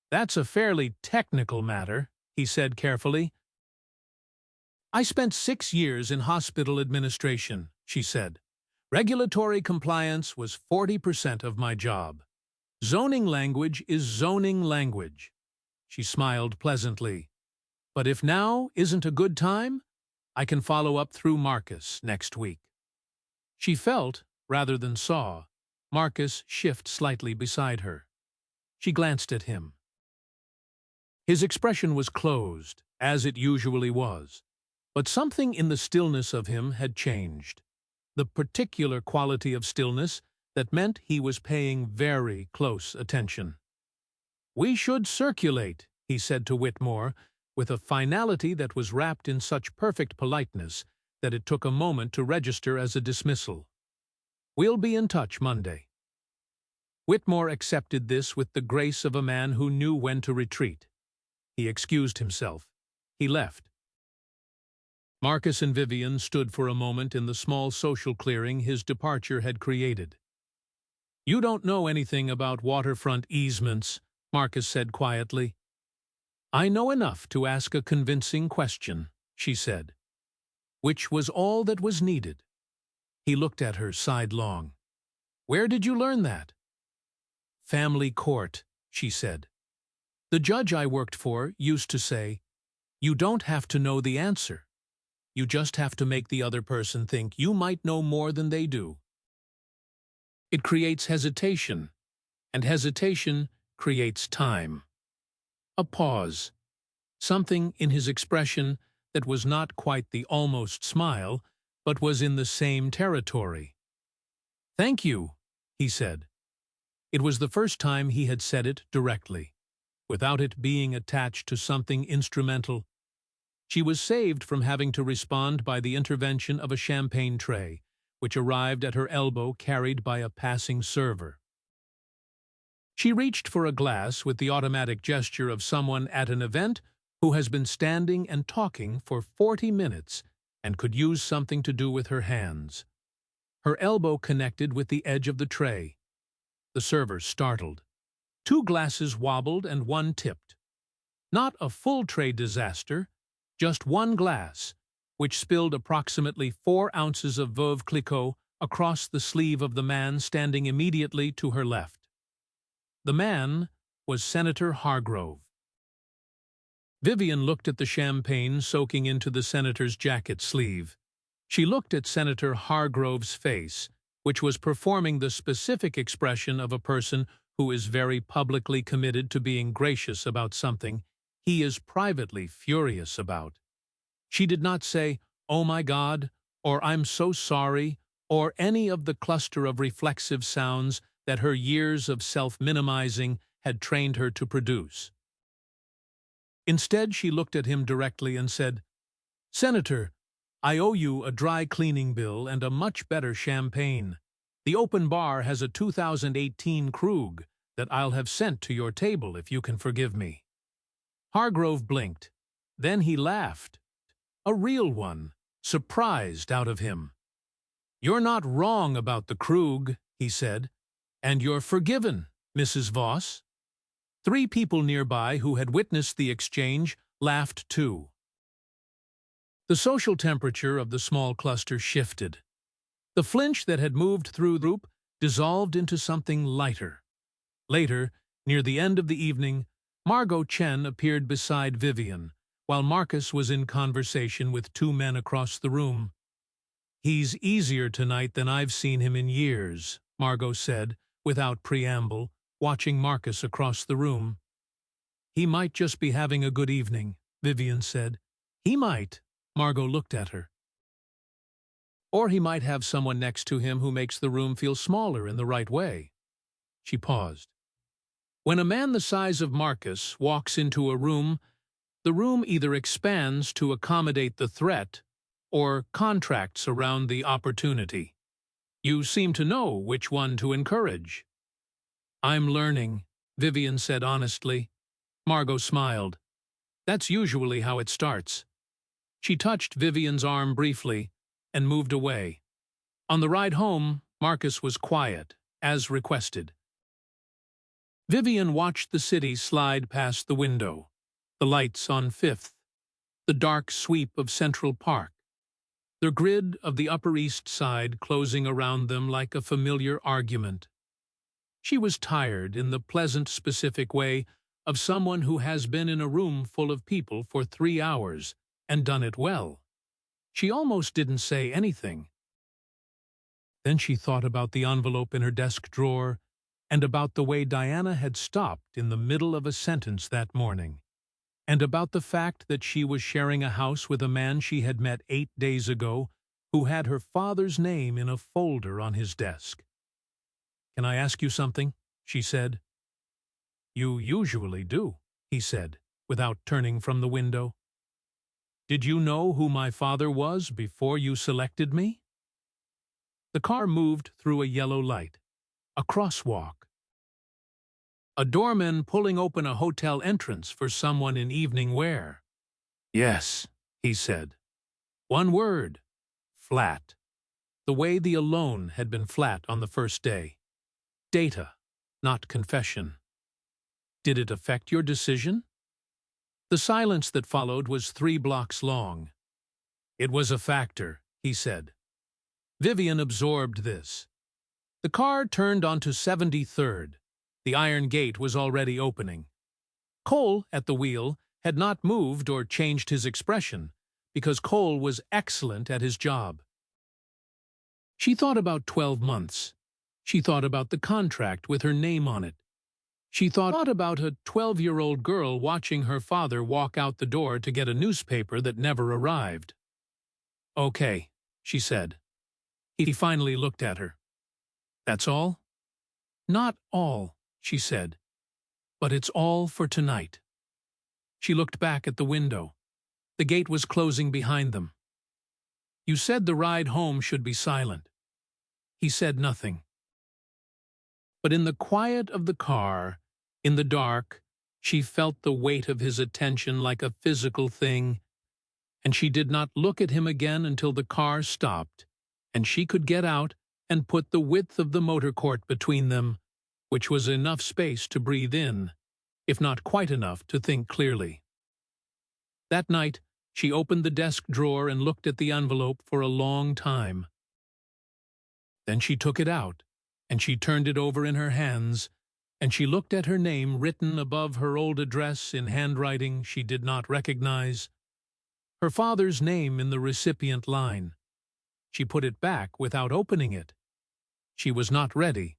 "That's a fairly technical matter," he said carefully. "I spent 6 years in hospital administration," she said. "Regulatory compliance was 40% of my job. Zoning language is zoning language." She smiled pleasantly. "But if now isn't a good time, I can follow up through Marcus next week." She felt, rather than saw, Marcus shift slightly beside her. She glanced at him. His expression was closed, as it usually was, but something in the stillness of him had changed. The particular quality of stillness that meant he was paying very close attention. "We should circulate," he said to Whitmore, with a finality that was wrapped in such perfect politeness that it took a moment to register as a dismissal. "We'll be in touch Monday." Whitmore accepted this with the grace of a man who knew when to retreat. He excused himself. He left. Marcus and Vivian stood for a moment in the small social clearing his departure had created. "You don't know anything about waterfront easements," Marcus said quietly. "I know enough to ask a convincing question," she said. Which was all that was needed. He looked at her sidelong. "Where did you learn that?" "Family court," she said. "The judge I worked for used to say, 'You don't have to know the answer. You just have to make the other person think you might know more than they do.' It creates hesitation, and hesitation creates time." A pause. Something in his expression that was not quite the almost smile, but was in the same territory. "Thank you," he said. It was the first time he had said it directly, without it being attached to something instrumental. She was saved from having to respond by the intervention of a champagne tray, which arrived at her elbow carried by a passing server. She reached for a glass with the automatic gesture of someone at an event who has been standing and talking for 40 minutes and could use something to do with her hands. Her elbow connected with the edge of the tray. The server startled. 2 glasses wobbled and 1 tipped. Not a full tray disaster, just 1 glass, which spilled approximately 4 ounces of Veuve Clicquot across the sleeve of the man standing immediately to her left. The man was Senator Hargrove. Vivian looked at the champagne soaking into the senator's jacket sleeve. She looked at Senator Hargrove's face, which was performing the specific expression of a person who is very publicly committed to being gracious about something he is privately furious about. She did not say, "Oh my God," or "I'm so sorry," or any of the cluster of reflexive sounds that her years of self-minimizing had trained her to produce. Instead, she looked at him directly and said, "Senator, I owe you a dry cleaning bill and a much better champagne. The open bar has a 2018 Krug that I'll have sent to your table if you can forgive me." Hargrove blinked. Then he laughed. A real one, surprised out of him. "You're not wrong about the Krug," he said, "and you're forgiven, Mrs. Voss." 3 people nearby who had witnessed the exchange laughed too. The social temperature of the small cluster shifted. The flinch that had moved through the group dissolved into something lighter. Later, near the end of the evening, Margot Chen appeared beside Vivian, while Marcus was in conversation with 2 men across the room. "He's easier tonight than I've seen him in years," Margot said, without preamble, watching Marcus across the room. "He might just be having a good evening," Vivian said. "He might," Margot looked at her. "Or he might have someone next to him who makes the room feel smaller in the right way." She paused. When a man the size of Marcus walks into a room, the room either expands to accommodate the threat or contracts around the opportunity. You seem to know which one to encourage. "I'm learning," Vivian said honestly. Margot smiled. "That's usually how it starts." She touched Vivian's arm briefly and moved away. On the ride home, Marcus was quiet, as requested. Vivian watched the city slide past the window, the lights on 5th, the dark sweep of Central Park, the grid of the Upper East Side closing around them like a familiar argument. She was tired in the pleasant, specific way of someone who has been in a room full of people for 3 hours and done it well. She almost didn't say anything. Then she thought about the envelope in her desk drawer and about the way Diana had stopped in the middle of a sentence that morning, and about the fact that she was sharing a house with a man she had met 8 days ago who had her father's name in a folder on his desk. "Can I ask you something?" she said. "You usually do," he said, without turning from the window. "Did you know who my father was before you selected me?" The car moved through a yellow light, a crosswalk. A doorman pulling open a hotel entrance for someone in evening wear. "Yes," he said. One word. Flat. The way the alone had been flat on the first day. Data, not confession. "Did it affect your decision?" The silence that followed was 3 blocks long. "It was a factor," he said. Vivian absorbed this. The car turned onto 73rd. The iron gate was already opening. Cole, at the wheel, had not moved or changed his expression, because Cole was excellent at his job. She thought about 12 months. She thought about the contract with her name on it. She thought about a 12-year-old girl watching her father walk out the door to get a newspaper that never arrived. "Okay," she said. He finally looked at her. "That's all?" Not all, she said, but it's all for tonight. She looked back at the window. The gate was closing behind them. You said the ride home should be silent. He said nothing. But in the quiet of the car, in the dark, she felt the weight of his attention like a physical thing, and she did not look at him again until the car stopped, and she could get out and put the width of the motor court between them, which was enough space to breathe in, if not quite enough to think clearly. That night, she opened the desk drawer and looked at the envelope for a long time. Then she took it out, and she turned it over in her hands, and she looked at her name written above her old address in handwriting she did not recognize, her father's name in the recipient line. She put it back without opening it. She was not ready.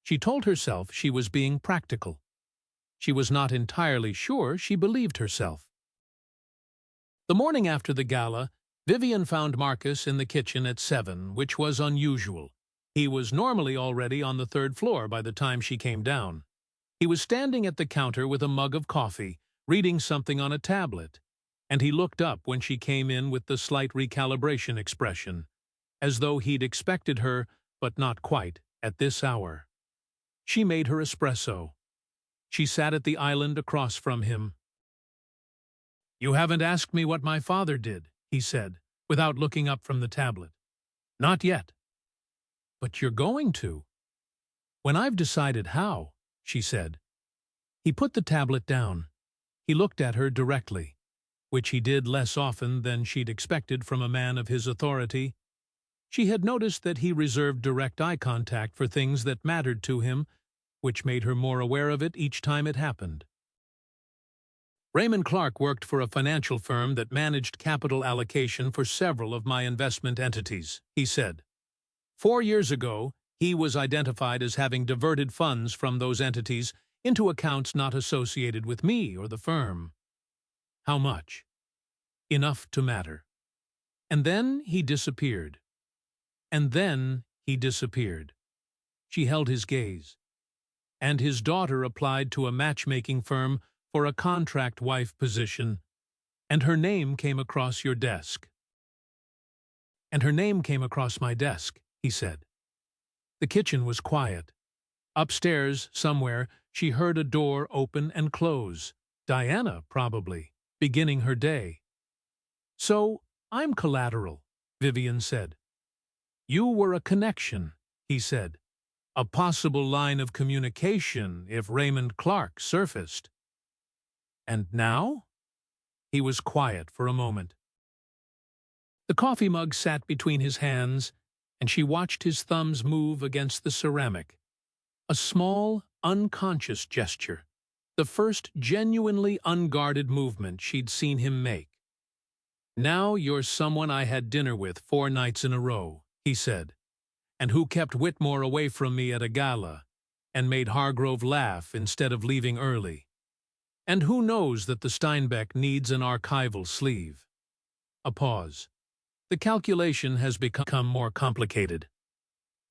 She told herself she was being practical. She was not entirely sure she believed herself. The morning after the gala, Vivian found Marcus in the kitchen at 7, which was unusual. He was normally already on the 3rd floor by the time she came down. He was standing at the counter with a mug of coffee, reading something on a tablet, and he looked up when she came in with the slight recalibration expression, as though he'd expected her, but not quite, at this hour. She made her espresso. She sat at the island across from him. "You haven't asked me what my father did," he said, without looking up from the tablet. "Not yet." "But you're going to." "When I've decided how," she said. He put the tablet down. He looked at her directly, which he did less often than she'd expected from a man of his authority. She had noticed that he reserved direct eye contact for things that mattered to him, which made her more aware of it each time it happened. Raymond Clark worked for a financial firm that managed capital allocation for several of my investment entities, he said. 4 years ago, he was identified as having diverted funds from those entities into accounts not associated with me or the firm. How much? Enough to matter. And then he disappeared. And then he disappeared. She held his gaze. And his daughter applied to a matchmaking firm for a contract wife position, and her name came across your desk. And her name came across my desk, he said. The kitchen was quiet. Upstairs, somewhere, she heard a door open and close. Diana, probably, beginning her day. "So, I'm collateral," Vivian said. "You were a connection," he said. "A possible line of communication if Raymond Clark surfaced." "And now?" He was quiet for a moment. The coffee mug sat between his hands, and she watched his thumbs move against the ceramic. A small, unconscious gesture, the first genuinely unguarded movement she'd seen him make. "Now you're someone I had dinner with 4 nights in a row," he said, "and who kept Whitmore away from me at a gala, and made Hargrove laugh instead of leaving early. And who knows that the Steinbeck needs an archival sleeve?" A pause. The calculation has become more complicated.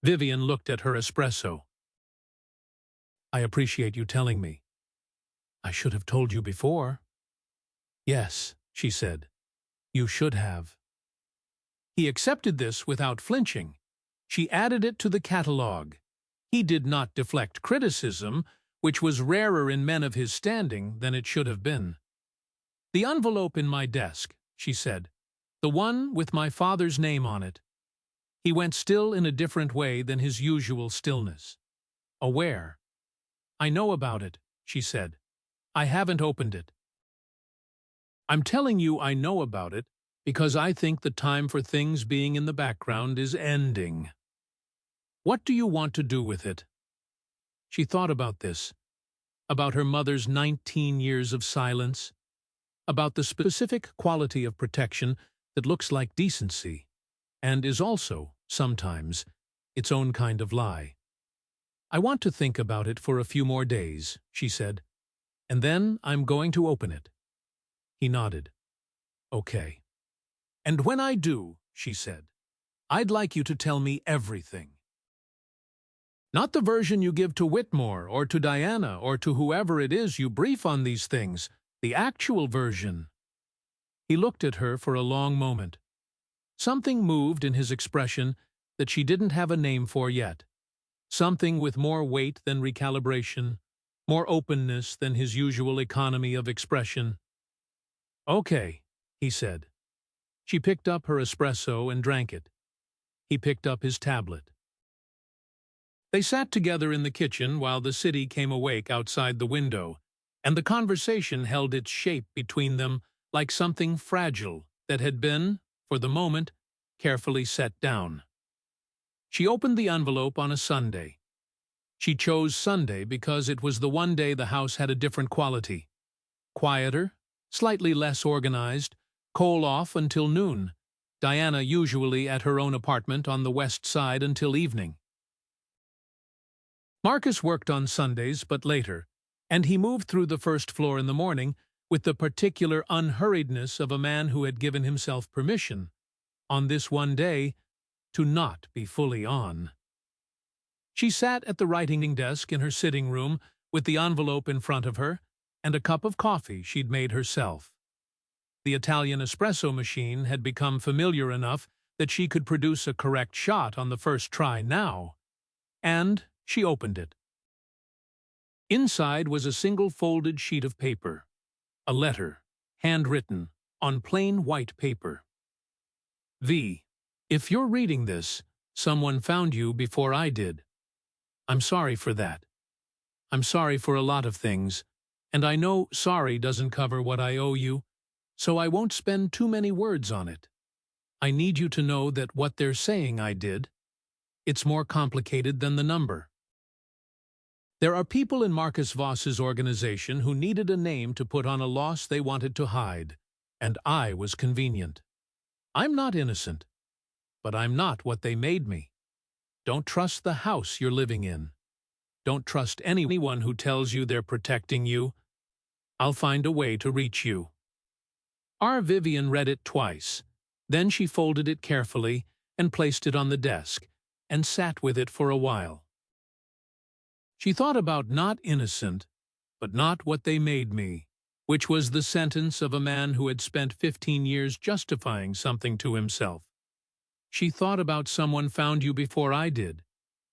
Vivian looked at her espresso. "I appreciate you telling me." "I should have told you before." "Yes," she said. "You should have." He accepted this without flinching. She added it to the catalogue. He did not deflect criticism, which was rarer in men of his standing than it should have been. "The envelope in my desk," she said. "The one with my father's name on it." He went still in a different way than his usual stillness. "Aware." "I know about it," she said. "I haven't opened it." "I'm telling you I know about it because I think the time for things being in the background is ending. What do you want to do with it?" She thought about this, about her mother's 19 years of silence, about the specific quality of protection that looks like decency, and is also, sometimes, its own kind of lie. "I want to think about it for a few more days," she said, "and then I'm going to open it." He nodded. "Okay." "And when I do," she said, "I'd like you to tell me everything." Not the version you give to Whitmore or to Diana or to whoever it is you brief on these things, the actual version. He looked at her for a long moment. Something moved in his expression that she didn't have a name for yet. Something with more weight than recalibration, more openness than his usual economy of expression. "Okay," he said. She picked up her espresso and drank it. He picked up his tablet. They sat together in the kitchen while the city came awake outside the window, and the conversation held its shape between them like something fragile that had been, for the moment, carefully set down. She opened the envelope on a Sunday. She chose Sunday because it was the one day the house had a different quality. Quieter, slightly less organized, Cole off until noon, Diana usually at her own apartment on the west side until evening. Marcus worked on Sundays, but later, and he moved through the first floor in the morning with the particular unhurriedness of a man who had given himself permission, on this one day, to not be fully on. She sat at the writing desk in her sitting room with the envelope in front of her and a cup of coffee she'd made herself. The Italian espresso machine had become familiar enough that she could produce a correct shot on the first try now, and she opened it. Inside was a single folded sheet of paper, a letter, handwritten, on plain white paper. V. If you're reading this, someone found you before I did. I'm sorry for that. I'm sorry for a lot of things, and I know sorry doesn't cover what I owe you, so I won't spend too many words on it. I need you to know that what they're saying I did, it's more complicated than the number. There are people in Marcus Voss's organization who needed a name to put on a loss they wanted to hide, and I was convenient. I'm not innocent, but I'm not what they made me. Don't trust the house you're living in. Don't trust anyone who tells you they're protecting you. I'll find a way to reach you. Our Vivian read it twice. Then she folded it carefully and placed it on the desk and sat with it for a while. She thought about not innocent, but not what they made me, which was the sentence of a man who had spent 15 years justifying something to himself. She thought about someone found you before I did,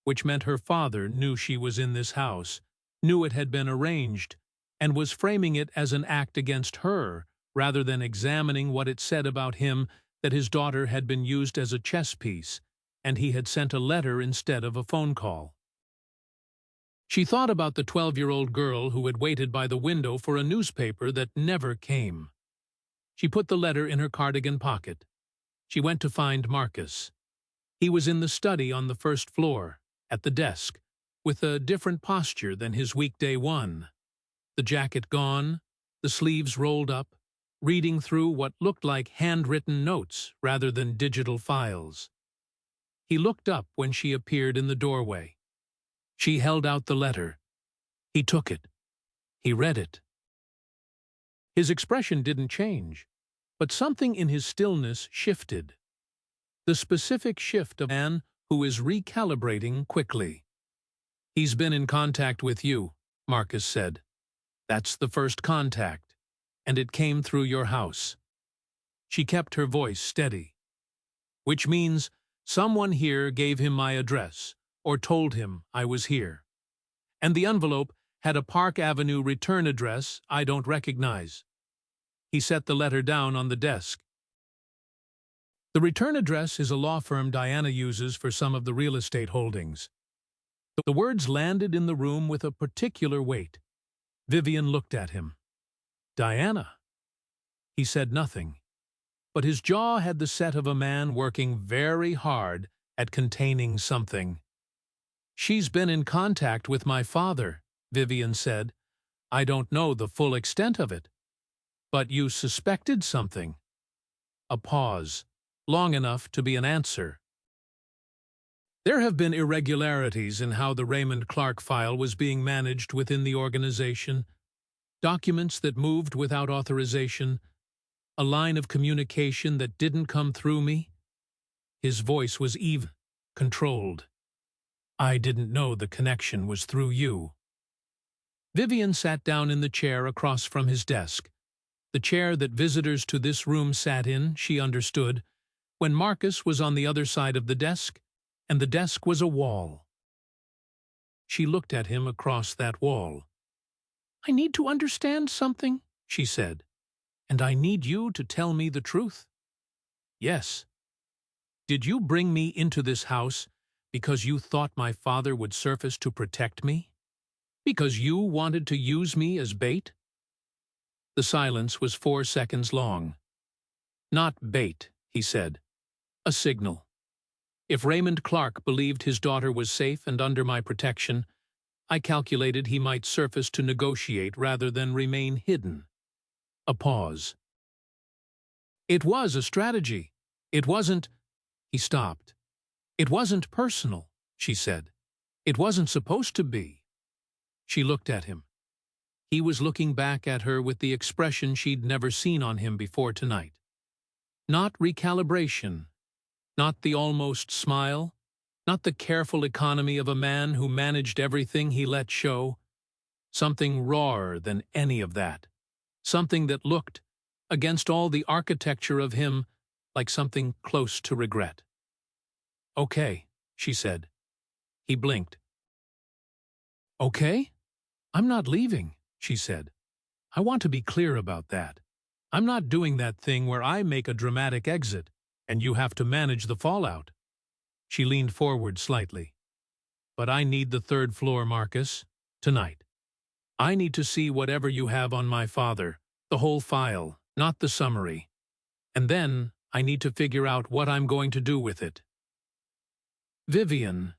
which meant her father knew she was in this house, knew it had been arranged, and was framing it as an act against her, rather than examining what it said about him, that his daughter had been used as a chess piece, and he had sent a letter instead of a phone call. She thought about the 12-year-old girl who had waited by the window for a newspaper that never came. She put the letter in her cardigan pocket. She went to find Marcus. He was in the study on the first floor, at the desk, with a different posture than his weekday one. The jacket gone, the sleeves rolled up, reading through what looked like handwritten notes rather than digital files. He looked up when she appeared in the doorway. She held out the letter. He took it. He read it. His expression didn't change, but something in his stillness shifted. The specific shift of a man who is recalibrating quickly. He's been in contact with you, Marcus said. That's the first contact, and it came through your house. She kept her voice steady. Which means someone here gave him my address, or told him I was here. And the envelope had a Park Avenue return address I don't recognize. He set the letter down on the desk. The return address is a law firm Diana uses for some of the real estate holdings. The words landed in the room with a particular weight. Vivian looked at him. Diana. He said nothing, but his jaw had the set of a man working very hard at containing something. She's been in contact with my father, Vivian said. I don't know the full extent of it. But you suspected something. A pause, long enough to be an answer. There have been irregularities in how the Raymond Clark file was being managed within the organization. Documents that moved without authorization. A line of communication that didn't come through me. His voice was even, controlled. I didn't know the connection was through you. Vivian sat down in the chair across from his desk. The chair that visitors to this room sat in, she understood, when Marcus was on the other side of the desk, and the desk was a wall. She looked at him across that wall. I need to understand something, she said, and I need you to tell me the truth. Yes. Did you bring me into this house because you thought my father would surface to protect me? Because you wanted to use me as bait? The silence was 4 seconds long. Not bait, he said. A signal. If Raymond Clark believed his daughter was safe and under my protection, I calculated he might surface to negotiate rather than remain hidden. A pause. It was a strategy. It wasn't... He stopped. It wasn't personal, she said. It wasn't supposed to be. She looked at him. He was looking back at her with the expression she'd never seen on him before tonight. Not recalibration, not the almost smile, not the careful economy of a man who managed everything he let show. Something rawer than any of that. Something that looked, against all the architecture of him, like something close to regret. Okay, she said. He blinked. Okay? I'm not leaving, she said. I want to be clear about that. I'm not doing that thing where I make a dramatic exit, and you have to manage the fallout. She leaned forward slightly. But I need the 3rd floor, Marcus, tonight. I need to see whatever you have on my father, the whole file, not the summary. And then I need to figure out what I'm going to do with it. Vivian.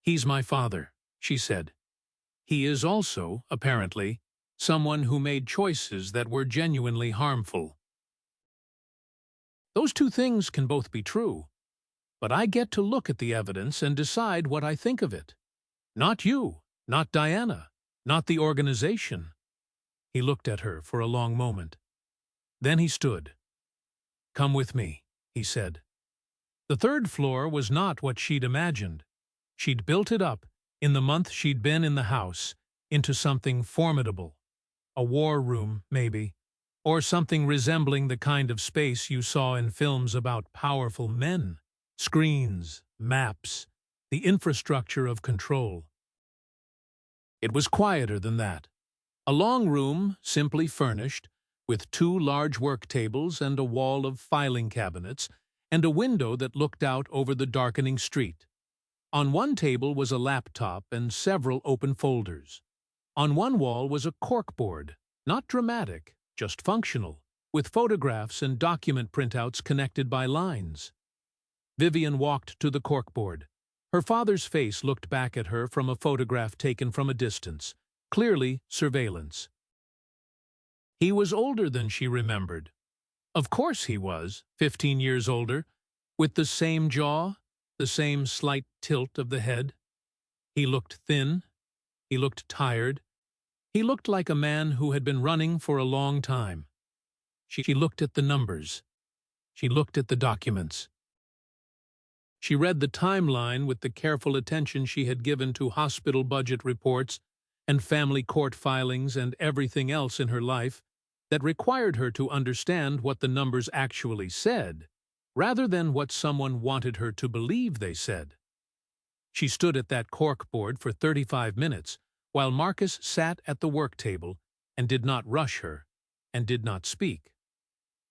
He's my father, she said. He is also, apparently, someone who made choices that were genuinely harmful. Those two things can both be true, but I get to look at the evidence and decide what I think of it. Not you, not Diana, not the organization. He looked at her for a long moment. Then he stood. Come with me, he said. The 3rd floor was not what she'd imagined. She'd built it up, in the month she'd been in the house, into something formidable. A war room, maybe, or something resembling the kind of space you saw in films about powerful men. Screens, maps, the infrastructure of control. It was quieter than that. A long room, simply furnished, with 2 large work tables and a wall of filing cabinets, and a window that looked out over the darkening street. On one table was a laptop and several open folders. On one wall was a corkboard, not dramatic, just functional, with photographs and document printouts connected by lines. Vivian walked to the corkboard. Her father's face looked back at her from a photograph taken from a distance, clearly surveillance. He was older than she remembered. Of course he was, 15 years older, with the same jaw, the same slight tilt of the head. He looked thin. He looked tired. He looked like a man who had been running for a long time. She looked at the numbers. She looked at the documents. She read the timeline with the careful attention she had given to hospital budget reports and family court filings and everything else in her life that required her to understand what the numbers actually said, rather than what someone wanted her to believe they said. She stood at that corkboard for 35 minutes, while Marcus sat at the work table and did not rush her, and did not speak.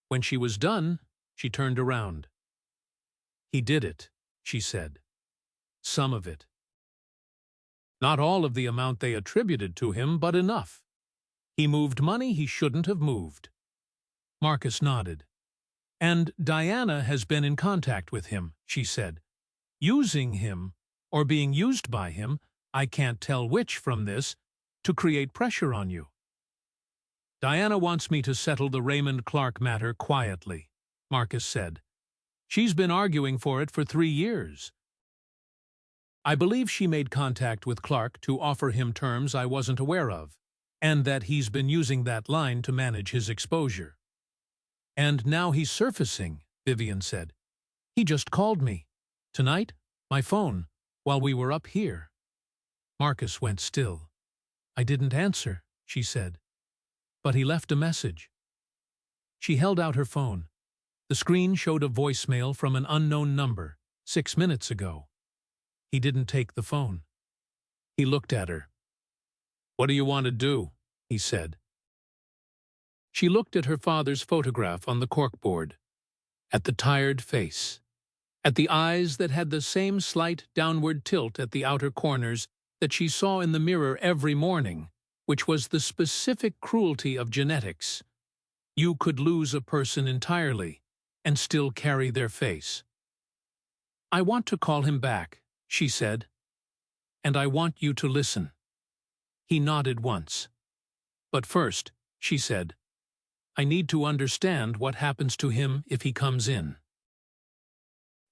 When she was done, she turned around. He did it, she said. Some of it. Not all of the amount they attributed to him, but enough. He moved money he shouldn't have moved. Marcus nodded. And Diana has been in contact with him, she said. Using him, or being used by him, I can't tell which from this, to create pressure on you. Diana wants me to settle the Raymond Clark matter quietly, Marcus said. She's been arguing for it for 3 years. I believe she made contact with Clark to offer him terms I wasn't aware of, and that he's been using that line to manage his exposure. And now he's surfacing, Vivian said. He just called me. Tonight, my phone, while we were up here." Marcus went still. "I didn't answer," she said. "But he left a message." She held out her phone. The screen showed a voicemail from an unknown number, 6 minutes ago. He didn't take the phone. He looked at her. "What do you want to do?" he said. She looked at her father's photograph on the corkboard, at the tired face, at the eyes that had the same slight downward tilt at the outer corners that she saw in the mirror every morning, which was the specific cruelty of genetics. You could lose a person entirely and still carry their face. "I want to call him back," she said, "and I want you to listen." He nodded once. "But first," she said, "I need to understand what happens to him if he comes in.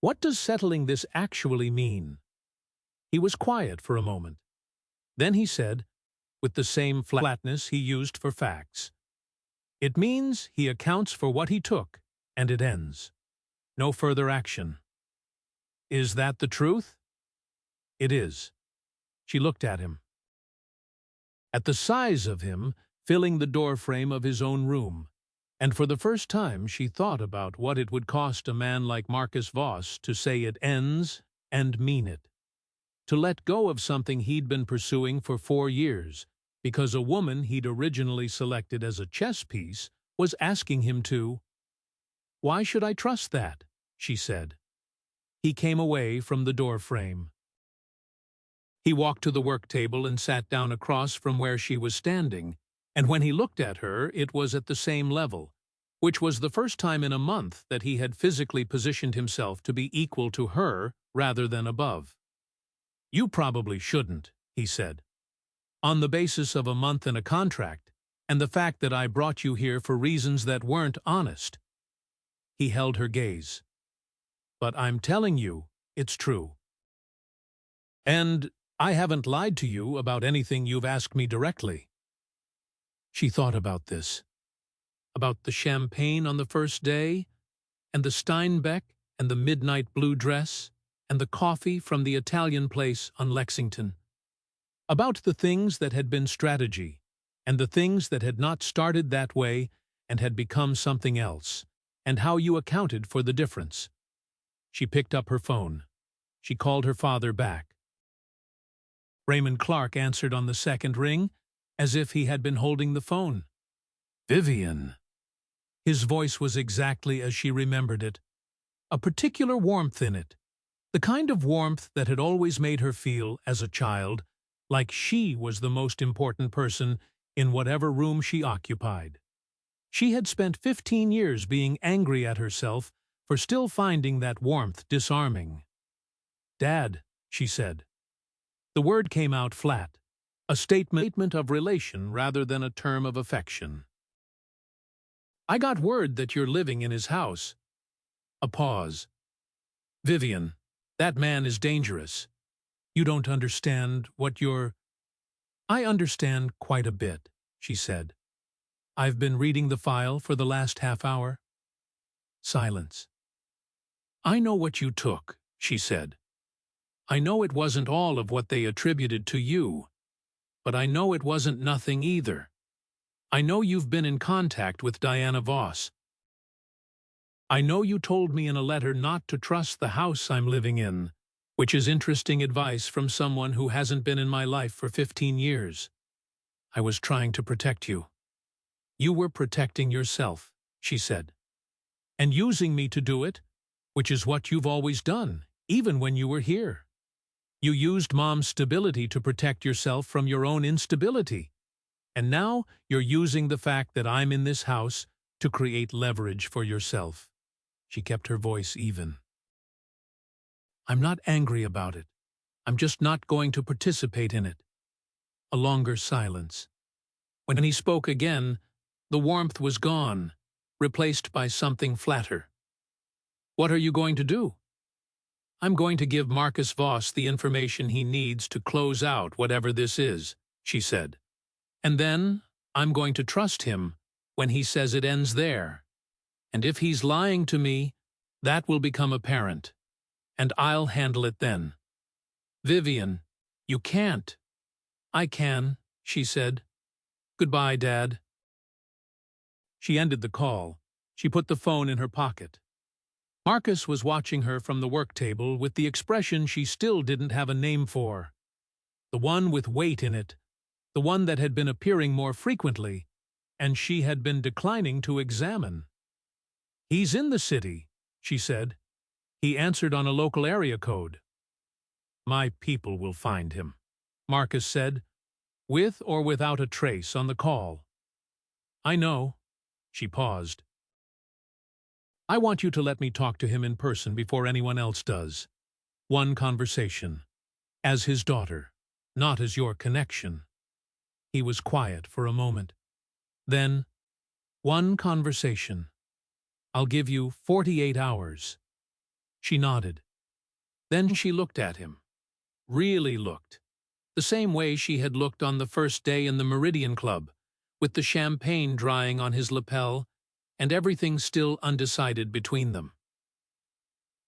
What does settling this actually mean?" He was quiet for a moment. Then he said, with the same flatness he used for facts, "It means he accounts for what he took, and it ends. No further action." "Is that the truth?" "It is." She looked at him. At the size of him, filling the doorframe of his own room, and for the first time she thought about what it would cost a man like Marcus Voss to say it ends and mean it. To let go of something he'd been pursuing for 4 years, because a woman he'd originally selected as a chess piece was asking him to. "Why should I trust that?" she said. He came away from the doorframe. He walked to the work table and sat down across from where she was standing, and when he looked at her it was at the same level, which was the first time in a month that he had physically positioned himself to be equal to her rather than above. "You probably shouldn't," he said. "On the basis of a month and a contract, and the fact that I brought you here for reasons that weren't honest." He held her gaze. "But I'm telling you, it's true. And I haven't lied to you about anything you've asked me directly." She thought about this. About the champagne on the first day, and the Steinbeck, and the midnight blue dress, and the coffee from the Italian place on Lexington. About the things that had been strategy, and the things that had not started that way and had become something else, and how you accounted for the difference. She picked up her phone. She called her father back. Raymond Clark answered on the second ring, as if he had been holding the phone. "Vivian." His voice was exactly as she remembered it. A particular warmth in it. The kind of warmth that had always made her feel, as a child, like she was the most important person in whatever room she occupied. She had spent 15 years being angry at herself for still finding that warmth disarming. "Dad," she said. The word came out flat, a statement of relation rather than a term of affection. "I got word that you're living in his house." A pause. "Vivian, that man is dangerous. You don't understand what you're—" "I understand quite a bit," she said. "I've been reading the file for the last half hour." Silence. "I know what you took," she said. "I know it wasn't all of what they attributed to you, but I know it wasn't nothing either. I know you've been in contact with Diana Voss. I know you told me in a letter not to trust the house I'm living in, which is interesting advice from someone who hasn't been in my life for 15 years. I was trying to protect you." "You were protecting yourself," she said. "And using me to do it, which is what you've always done, even when you were here. You used Mom's stability to protect yourself from your own instability. And now you're using the fact that I'm in this house to create leverage for yourself." She kept her voice even. "I'm not angry about it. I'm just not going to participate in it." A longer silence. When he spoke again, the warmth was gone, replaced by something flatter. "What are you going to do?" "I'm going to give Marcus Voss the information he needs to close out whatever this is," she said. "And then I'm going to trust him when he says it ends there. And if he's lying to me, that will become apparent. And I'll handle it then." Vivian, you can't. I can, she said. Goodbye, Dad. She ended the call. She put the phone in her pocket. Marcus was watching her from the work table with the expression she still didn't have a name for. The one with weight in it, the one that had been appearing more frequently, and she had been declining to examine. He's in the city, she said. He answered on a local area code. My people will find him, Marcus said, with or without a trace on the call. I know. She paused. I want you to let me talk to him in person before anyone else does. One conversation. As his daughter, not as your connection. He was quiet for a moment. Then, one conversation. I'll give you 48 hours. She nodded. Then she looked at him. Really looked. The same way she had looked on the first day in the Meridian Club, with the champagne drying on his lapel and everything still undecided between them.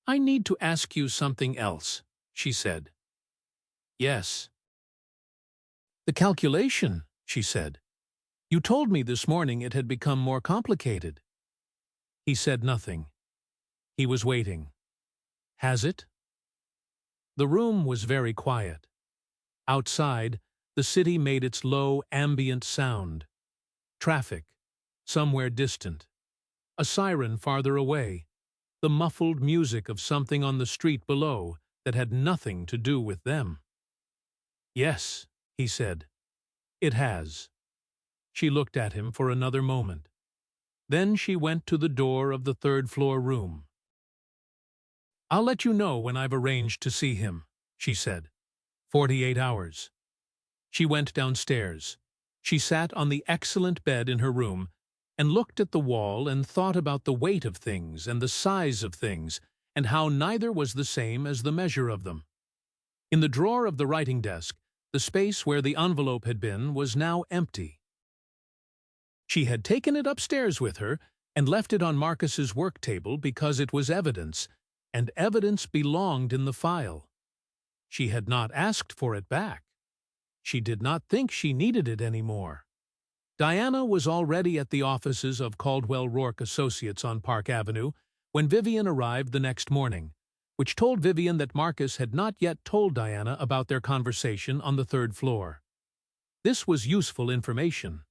I need to ask you something else, she said. Yes. The calculation, she said. You told me this morning it had become more complicated. He said nothing. He was waiting. Has it? The room was very quiet. Outside, the city made its low, ambient sound. Traffic, somewhere distant. A siren farther away. The muffled music of something on the street below that had nothing to do with them. Yes, he said. It has. She looked at him for another moment. Then she went to the door of the third-floor room. I'll let you know when I've arranged to see him, she said. 48 hours. She went downstairs. She sat on the excellent bed in her room and looked at the wall and thought about the weight of things and the size of things and how neither was the same as the measure of them. In the drawer of the writing desk, the space where the envelope had been was now empty. She had taken it upstairs with her and left it on Marcus's work table because it was evidence, and evidence belonged in the file. She had not asked for it back. She did not think she needed it anymore. Diana was already at the offices of Caldwell Rourke Associates on Park Avenue when Vivian arrived the next morning, which told Vivian that Marcus had not yet told Diana about their conversation on the third floor. This was useful information.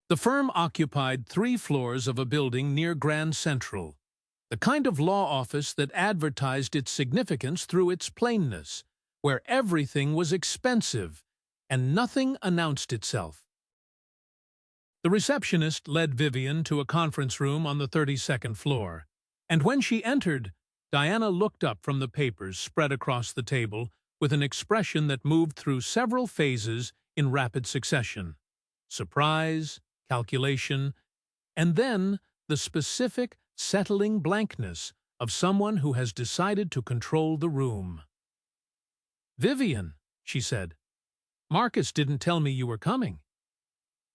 The firm occupied 3 floors of a building near Grand Central, the kind of law office that advertised its significance through its plainness, where everything was expensive and nothing announced itself. The receptionist led Vivian to a conference room on the 32nd floor, and when she entered, Diana looked up from the papers spread across the table with an expression that moved through several phases in rapid succession. Surprise, calculation, and then the specific, settling blankness of someone who has decided to control the room. Vivian, she said, Marcus didn't tell me you were coming.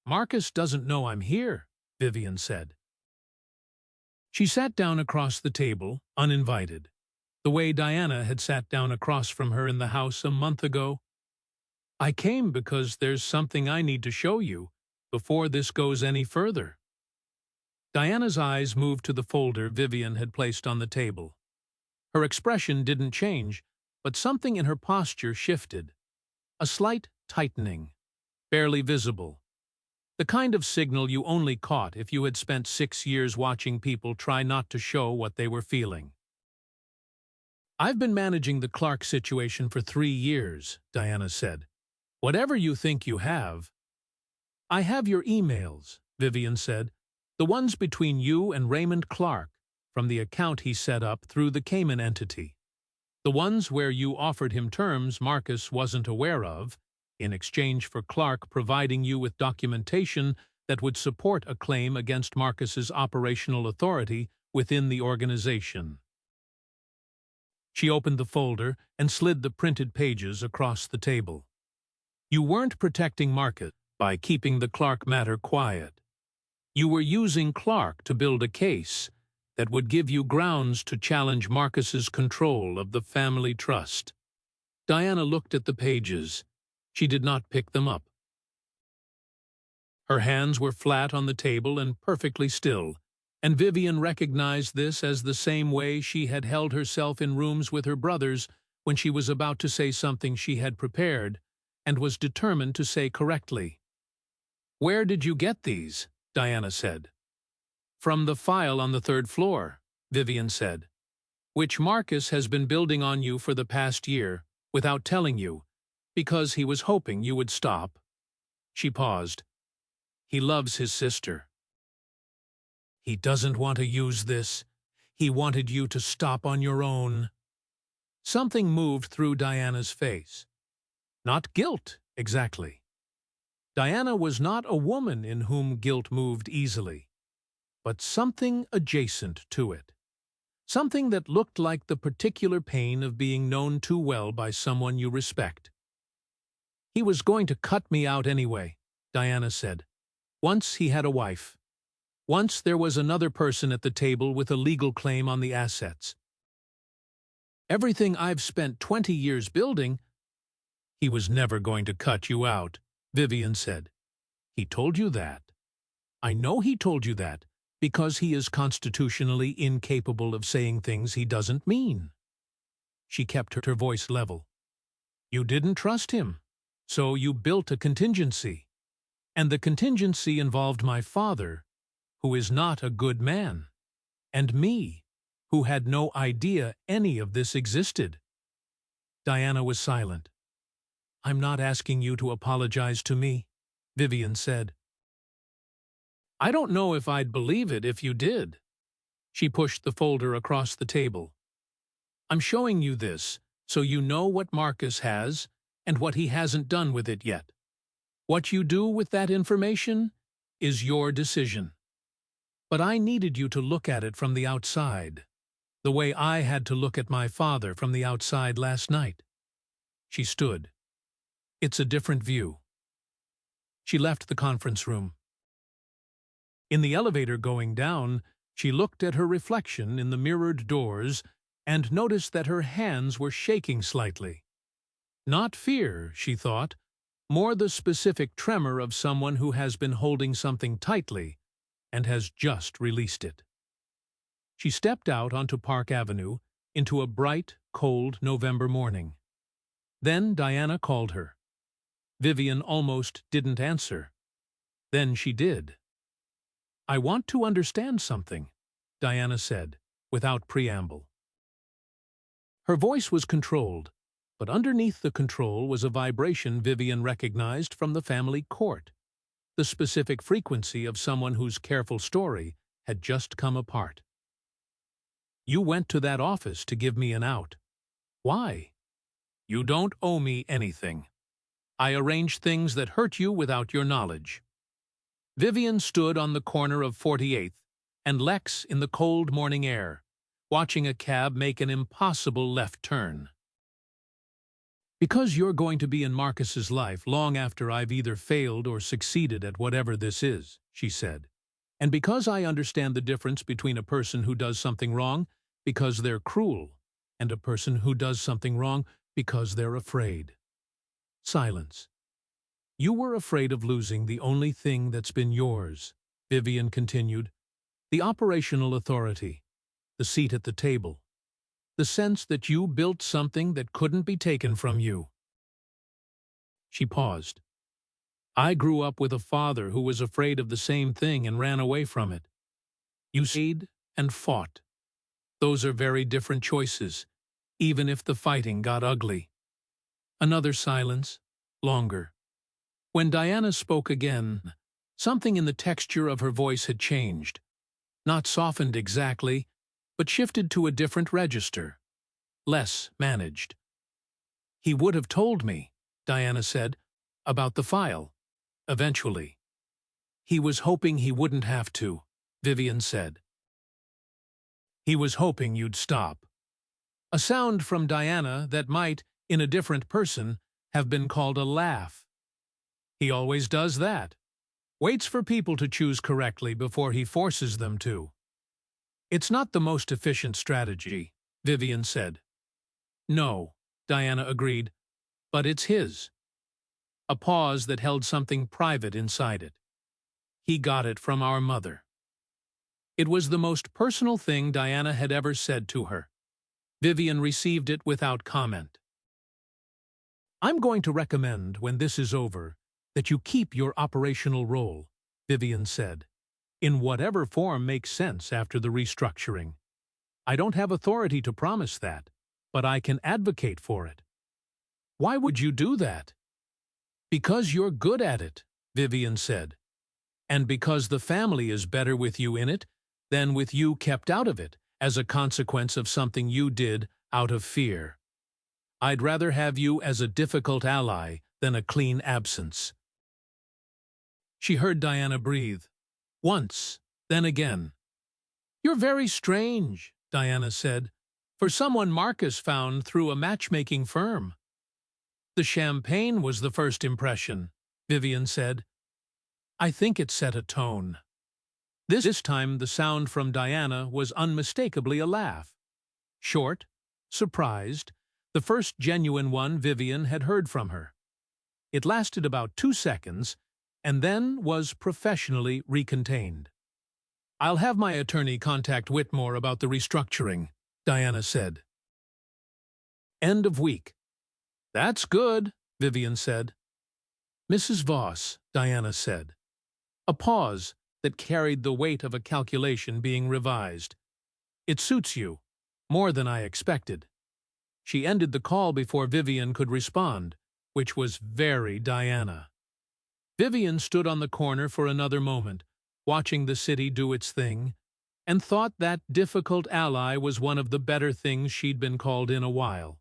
Marcus doesn't know I'm here, Vivian said. She sat down across the table, uninvited, the way Diana had sat down across from her in the house a month ago. I came because there's something I need to show you before this goes any further. Diana's eyes moved to the folder Vivian had placed on the table. Her expression didn't change, but something in her posture shifted. A slight tightening, barely visible. The kind of signal you only caught if you had spent 6 years watching people try not to show what they were feeling. I've been managing the Clark situation for 3 years, Diana said. Whatever you think you have. I have your emails, Vivian said. The ones between you and Raymond Clark, from the account he set up through the Cayman entity. The ones where you offered him terms Marcus wasn't aware of, in exchange for Clark providing you with documentation that would support a claim against Marcus's operational authority within the organization. She opened the folder and slid the printed pages across the table. You weren't protecting Marcus by keeping the Clark matter quiet. You were using Clark to build a case that would give you grounds to challenge Marcus's control of the family trust. Diana looked at the pages. She did not pick them up. Her hands were flat on the table and perfectly still, and Vivian recognized this as the same way she had held herself in rooms with her brothers when she was about to say something she had prepared and was determined to say correctly. "Where did you get these?" Diana said. "From the file on the third floor," Vivian said, "which Marcus has been building on you for the past year, without telling you, because he was hoping you would stop." She paused. "He loves his sister." "He doesn't want to use this. He wanted you to stop on your own." Something moved through Diana's face. Not guilt, exactly. Diana was not a woman in whom guilt moved easily, but something adjacent to it. Something that looked like the particular pain of being known too well by someone you respect. "He was going to cut me out anyway," Diana said. "Once he had a wife. Once there was another person at the table with a legal claim on the assets. Everything I've spent 20 years building—" "He was never going to cut you out," Vivian said. "He told you that. I know he told you that, because he is constitutionally incapable of saying things he doesn't mean." She kept her voice level. "You didn't trust him, so you built a contingency. And the contingency involved my father, who is not a good man, and me, who had no idea any of this existed." Diana was silent. "I'm not asking you to apologize to me," Vivian said. "I don't know if I'd believe it if you did." She pushed the folder across the table. "I'm showing you this so you know what Marcus has and what he hasn't done with it yet. What you do with that information is your decision. But I needed you to look at it from the outside, the way I had to look at my father from the outside last night." She stood. "It's a different view." She left the conference room. In the elevator going down, she looked at her reflection in the mirrored doors and noticed that her hands were shaking slightly. Not fear, she thought, more the specific tremor of someone who has been holding something tightly and has just released it. She stepped out onto Park Avenue into a bright, cold November morning. Then Diana called her. Vivian almost didn't answer. Then she did. "I want to understand something," Diana said, without preamble. Her voice was controlled, but underneath the control was a vibration Vivian recognized from the family court, the specific frequency of someone whose careful story had just come apart. "You went to that office to give me an out. Why?" "You don't owe me anything. I arranged things that hurt you without your knowledge." Vivian stood on the corner of 48th and Lex in the cold morning air, watching a cab make an impossible left turn. "Because you're going to be in Marcus's life long after I've either failed or succeeded at whatever this is," she said. "And because I understand the difference between a person who does something wrong because they're cruel and a person who does something wrong because they're afraid." Silence. "You were afraid of losing the only thing that's been yours," Vivian continued. "The operational authority, the seat at the table, the sense that you built something that couldn't be taken from you." She paused. "I grew up with a father who was afraid of the same thing and ran away from it. You stayed and fought. Those are very different choices, even if the fighting got ugly." Another silence, longer. When Diana spoke again, something in the texture of her voice had changed. Not softened exactly, but shifted to a different register. Less managed. "He would have told me," Diana said, "about the file. Eventually." "He was hoping he wouldn't have to," Vivian said. "He was hoping you'd stop." A sound from Diana that might, in a different person, have been called a laugh. "He always does that. Waits for people to choose correctly before he forces them to." "It's not the most efficient strategy," Vivian said. "No," Diana agreed, but it's his. A pause that held something private inside it. He got it from our mother. It was the most personal thing Diana had ever said to her. Vivian received it without comment. I'm going to recommend, when this is over, that you keep your operational role, Vivian said, in whatever form makes sense after the restructuring. I don't have authority to promise that, but I can advocate for it. Why would you do that? Because you're good at it, Vivian said. And because the family is better with you in it than with you kept out of it as a consequence of something you did out of fear. I'd rather have you as a difficult ally than a clean absence. She heard Diana breathe. Once, then again. You're very strange, Diana said, for someone Marcus found through a matchmaking firm. The champagne was the first impression, Vivian said. I think it set a tone. This time the sound from Diana was unmistakably a laugh. Short, surprised, the first genuine one Vivian had heard from her. It lasted about 2 seconds, and then was professionally recontained. I'll have my attorney contact Whitmore about the restructuring, Diana said. End of week. That's good, Vivian said. Mrs. Voss, Diana said. A pause that carried the weight of a calculation being revised. It suits you, more than I expected. She ended the call before Vivian could respond, which was very Diana. Vivian stood on the corner for another moment, watching the city do its thing, and thought that difficult ally was one of the better things she'd been called in a while.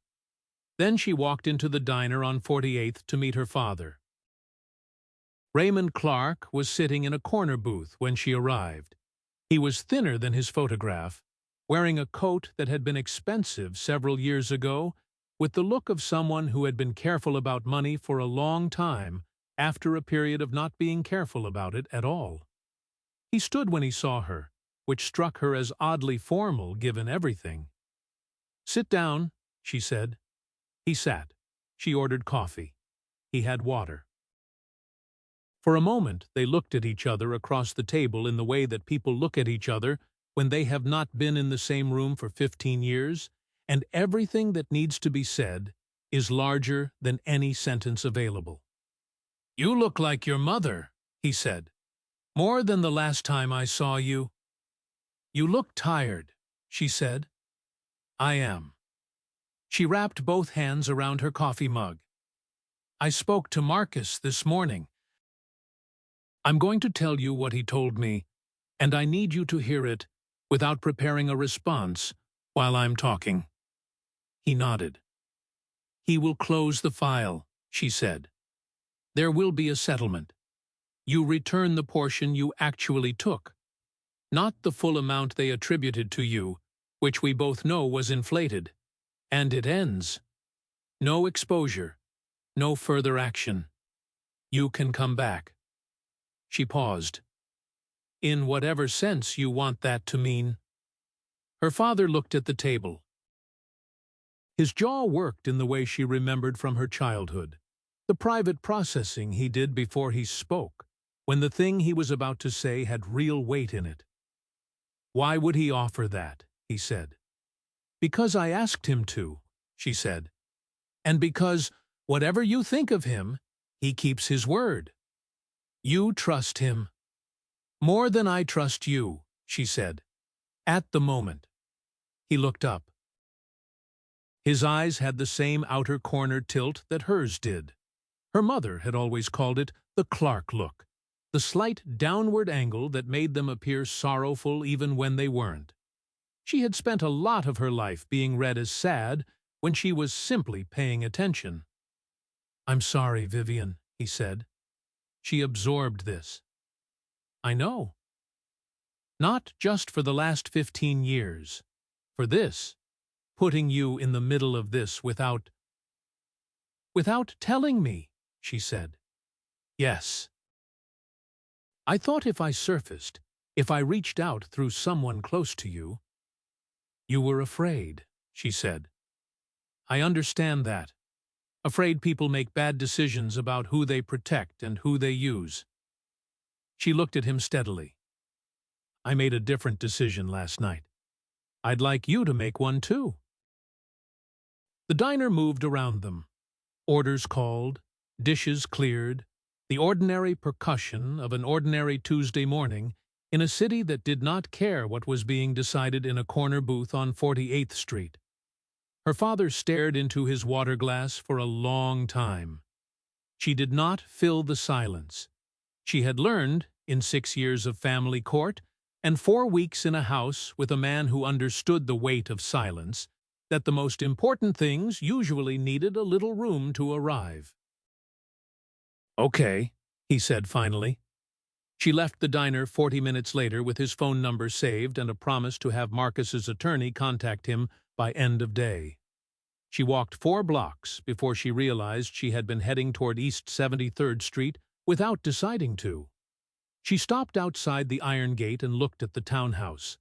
Then she walked into the diner on 48th to meet her father. Raymond Clark was sitting in a corner booth when she arrived. He was thinner than his photograph, wearing a coat that had been expensive several years ago, with the look of someone who had been careful about money for a long time after a period of not being careful about it at all. He stood when he saw her, which struck her as oddly formal given everything. Sit down, she said. He sat. She ordered coffee. He had water. For a moment they looked at each other across the table in the way that people look at each other when they have not been in the same room for 15 years, and everything that needs to be said is larger than any sentence available. You look like your mother, he said. More than the last time I saw you. You look tired, she said. I am. She wrapped both hands around her coffee mug. I spoke to Marcus this morning. I'm going to tell you what he told me, and I need you to hear it without preparing a response while I'm talking. He nodded. He will close the file, she said. There will be a settlement. You return the portion you actually took, not the full amount they attributed to you, which we both know was inflated. And it ends. No exposure, no further action. You can come back. She paused. In whatever sense you want that to mean. Her father looked at the table. His jaw worked in the way she remembered from her childhood, the private processing he did before he spoke, when the thing he was about to say had real weight in it. Why would he offer that, he said. Because I asked him to, she said. And because, whatever you think of him, he keeps his word. You trust him. More than I trust you, she said. At the moment. He looked up. His eyes had the same outer corner tilt that hers did. Her mother had always called it the Clark look, the slight downward angle that made them appear sorrowful even when they weren't. She had spent a lot of her life being read as sad when she was simply paying attention. I'm sorry, Vivian, he said. She absorbed this. I know. Not just for the last 15 years. For this, putting you in the middle of this without telling me, she said. Yes. I thought if I surfaced, if I reached out through someone close to you. You were afraid, she said. I understand that. afraid people make bad decisions about who they protect and who they use. She looked at him steadily. I made a different decision last night. I'd like you to make one too. The diner moved around them. Orders called, dishes cleared, the ordinary percussion of an ordinary Tuesday morning in a city that did not care what was being decided in a corner booth on 48th Street. Her father stared into his water glass for a long time. She did not fill the silence. She had learned, in 6 years of family court and 4 weeks in a house with a man who understood the weight of silence, that the most important things usually needed a little room to arrive. Okay, he said finally. She left the diner 40 minutes later with his phone number saved and a promise to have Marcus's attorney contact him by end of day. She walked 4 blocks before she realized she had been heading toward East 73rd Street without deciding to. She stopped outside the iron gate and looked at the townhouse.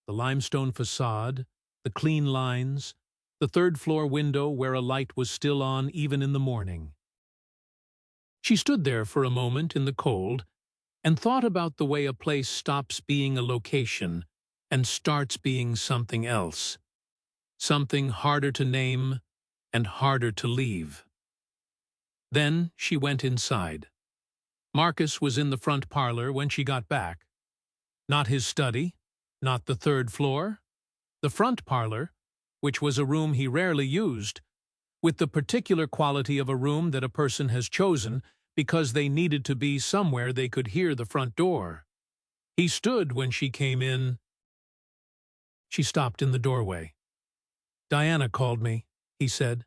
The limestone facade, the clean lines, the third-floor window where a light was still on even in the morning. She stood there for a moment in the cold and thought about the way a place stops being a location and starts being something else. Something harder to name and harder to leave. Then she went inside. Marcus was in the front parlor when she got back. Not his study, not the third floor. The front parlor, which was a room he rarely used, with the particular quality of a room that a person has chosen because they needed to be somewhere they could hear the front door. He stood when she came in. She stopped in the doorway. Diana called me, he said.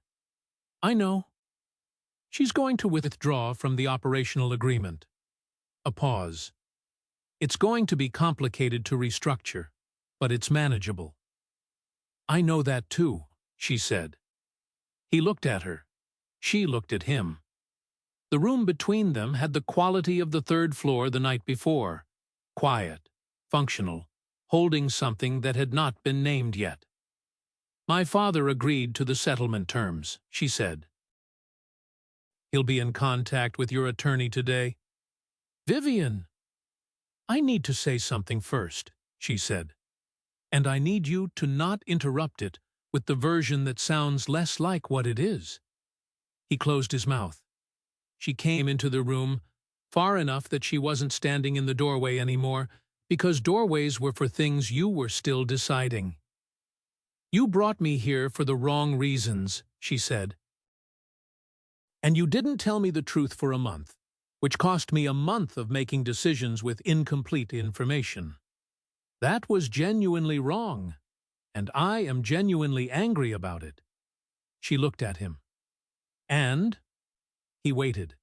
I know. She's going to withdraw from the operational agreement. A pause. It's going to be complicated to restructure, but it's manageable. I know that too, she said. He looked at her. She looked at him. The room between them had the quality of the third floor the night before. Quiet, functional, holding something that had not been named yet. My father agreed to the settlement terms, she said. He'll be in contact with your attorney today. Vivian! I need to say something first, she said. And I need you to not interrupt it with the version that sounds less like what it is. He closed his mouth. She came into the room, far enough that she wasn't standing in the doorway anymore, because doorways were for things you were still deciding. You brought me here for the wrong reasons, she said. And you didn't tell me the truth for a month, which cost me a month of making decisions with incomplete information. That was genuinely wrong, and I am genuinely angry about it. She looked at him. And? He waited.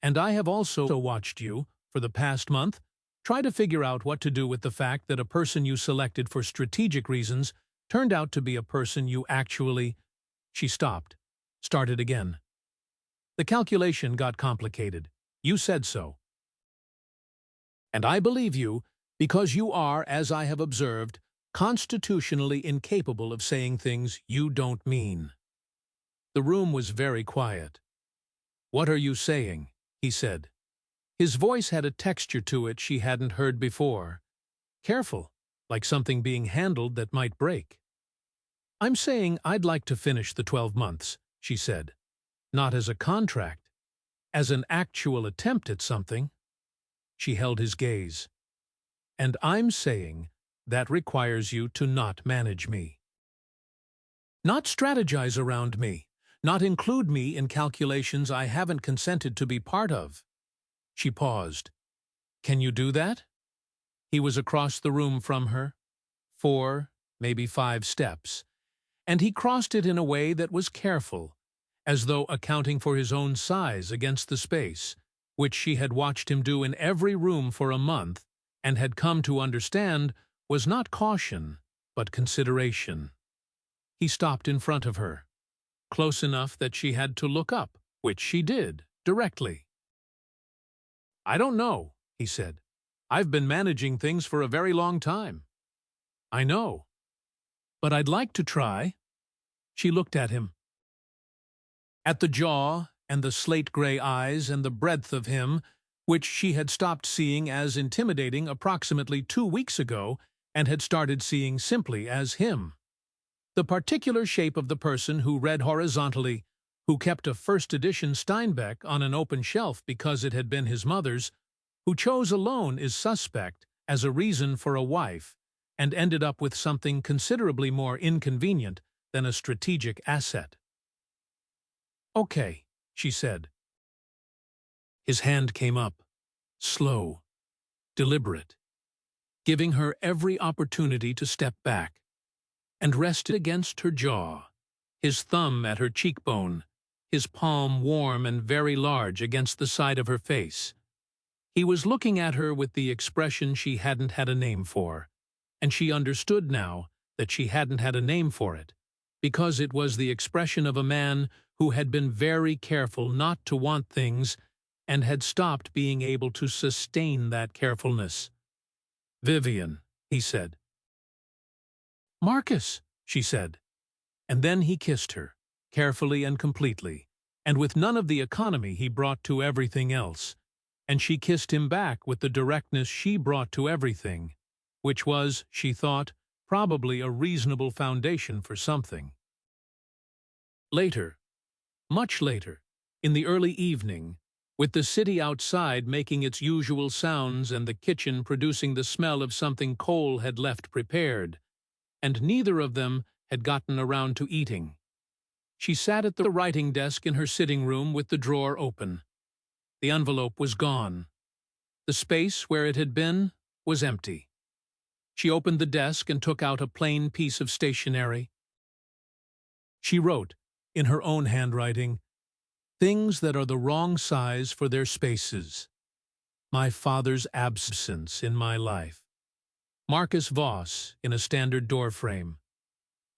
And I have also watched you, for the past month, try to figure out what to do with the fact that a person you selected for strategic reasons turned out to be a person you actually... She stopped, started again. The calculation got complicated. You said so. And I believe you, because you are, as I have observed, constitutionally incapable of saying things you don't mean. The room was very quiet. What are you saying? He said. His voice had a texture to it she hadn't heard before. Careful, like something being handled that might break. I'm saying I'd like to finish the 12 months, she said. Not as a contract, as an actual attempt at something. She held his gaze. And I'm saying that requires you to not manage me. Not strategize around me, not include me in calculations I haven't consented to be part of. She paused. Can you do that? He was across the room from her, 4, maybe 5 steps, and he crossed it in a way that was careful, as though accounting for his own size against the space, which she had watched him do in every room for a month and had come to understand was not caution, but consideration. He stopped in front of her, close enough that she had to look up, which she did, directly. I don't know, he said. I've been managing things for a very long time. I know. But I'd like to try. She looked at him. At the jaw and the slate-gray eyes and the breadth of him, which she had stopped seeing as intimidating approximately 2 weeks ago and had started seeing simply as him. The particular shape of the person who read horizontally, who kept a first-edition Steinbeck on an open shelf because it had been his mother's, who chose alone is suspect as a reason for a wife, and ended up with something considerably more inconvenient than a strategic asset. "Okay," she said. His hand came up, slow, deliberate, giving her every opportunity to step back, and rested against her jaw, his thumb at her cheekbone, his palm warm and very large against the side of her face. He was looking at her with the expression she hadn't had a name for, and she understood now that she hadn't had a name for it, because it was the expression of a man who had been very careful not to want things and had stopped being able to sustain that carefulness. "Vivian," he said. "Marcus," she said. And then he kissed her, carefully and completely, and with none of the economy he brought to everything else, and she kissed him back with the directness she brought to everything, which was, she thought, probably a reasonable foundation for something. Later, much later, in the early evening, with the city outside making its usual sounds and the kitchen producing the smell of something Cole had left prepared, and neither of them had gotten around to eating. She sat at the writing desk in her sitting room with the drawer open. The envelope was gone. The space where it had been was empty. She opened the desk and took out a plain piece of stationery. She wrote, in her own handwriting, "Things that are the wrong size for their spaces. My father's absence in my life. Marcus Voss in a standard doorframe.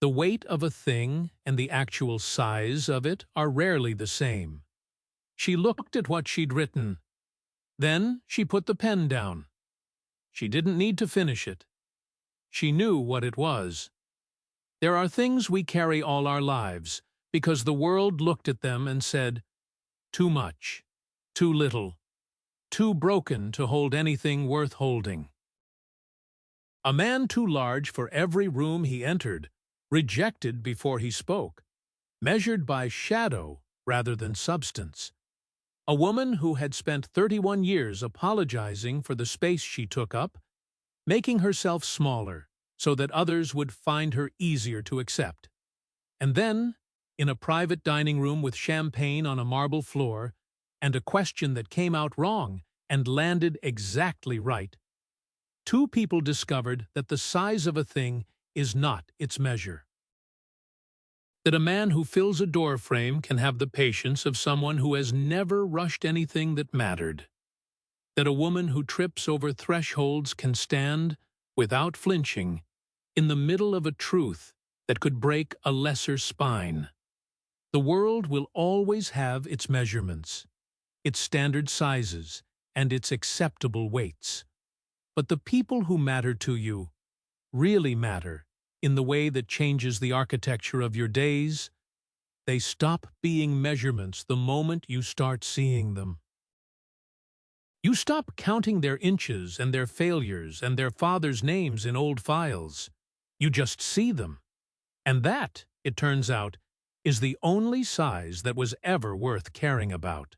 The weight of a thing and the actual size of it are rarely the same." She looked at what she'd written. Then she put the pen down. She didn't need to finish it. She knew what it was. There are things we carry all our lives because the world looked at them and said, too much, too little, too broken to hold anything worth holding. A man too large for every room he entered, rejected before he spoke, measured by shadow rather than substance. A woman who had spent 31 years apologizing for the space she took up, making herself smaller so that others would find her easier to accept. And then, in a private dining room with champagne on a marble floor, and a question that came out wrong and landed exactly right, two people discovered that the size of a thing is not its measure. That a man who fills a doorframe can have the patience of someone who has never rushed anything that mattered. That a woman who trips over thresholds can stand, without flinching, in the middle of a truth that could break a lesser spine. The world will always have its measurements, its standard sizes, and its acceptable weights. But the people who matter to you really matter in the way that changes the architecture of your days. They stop being measurements the moment you start seeing them. You stop counting their inches and their failures and their fathers' names in old files. You just see them. And that, it turns out, is the only size that was ever worth caring about.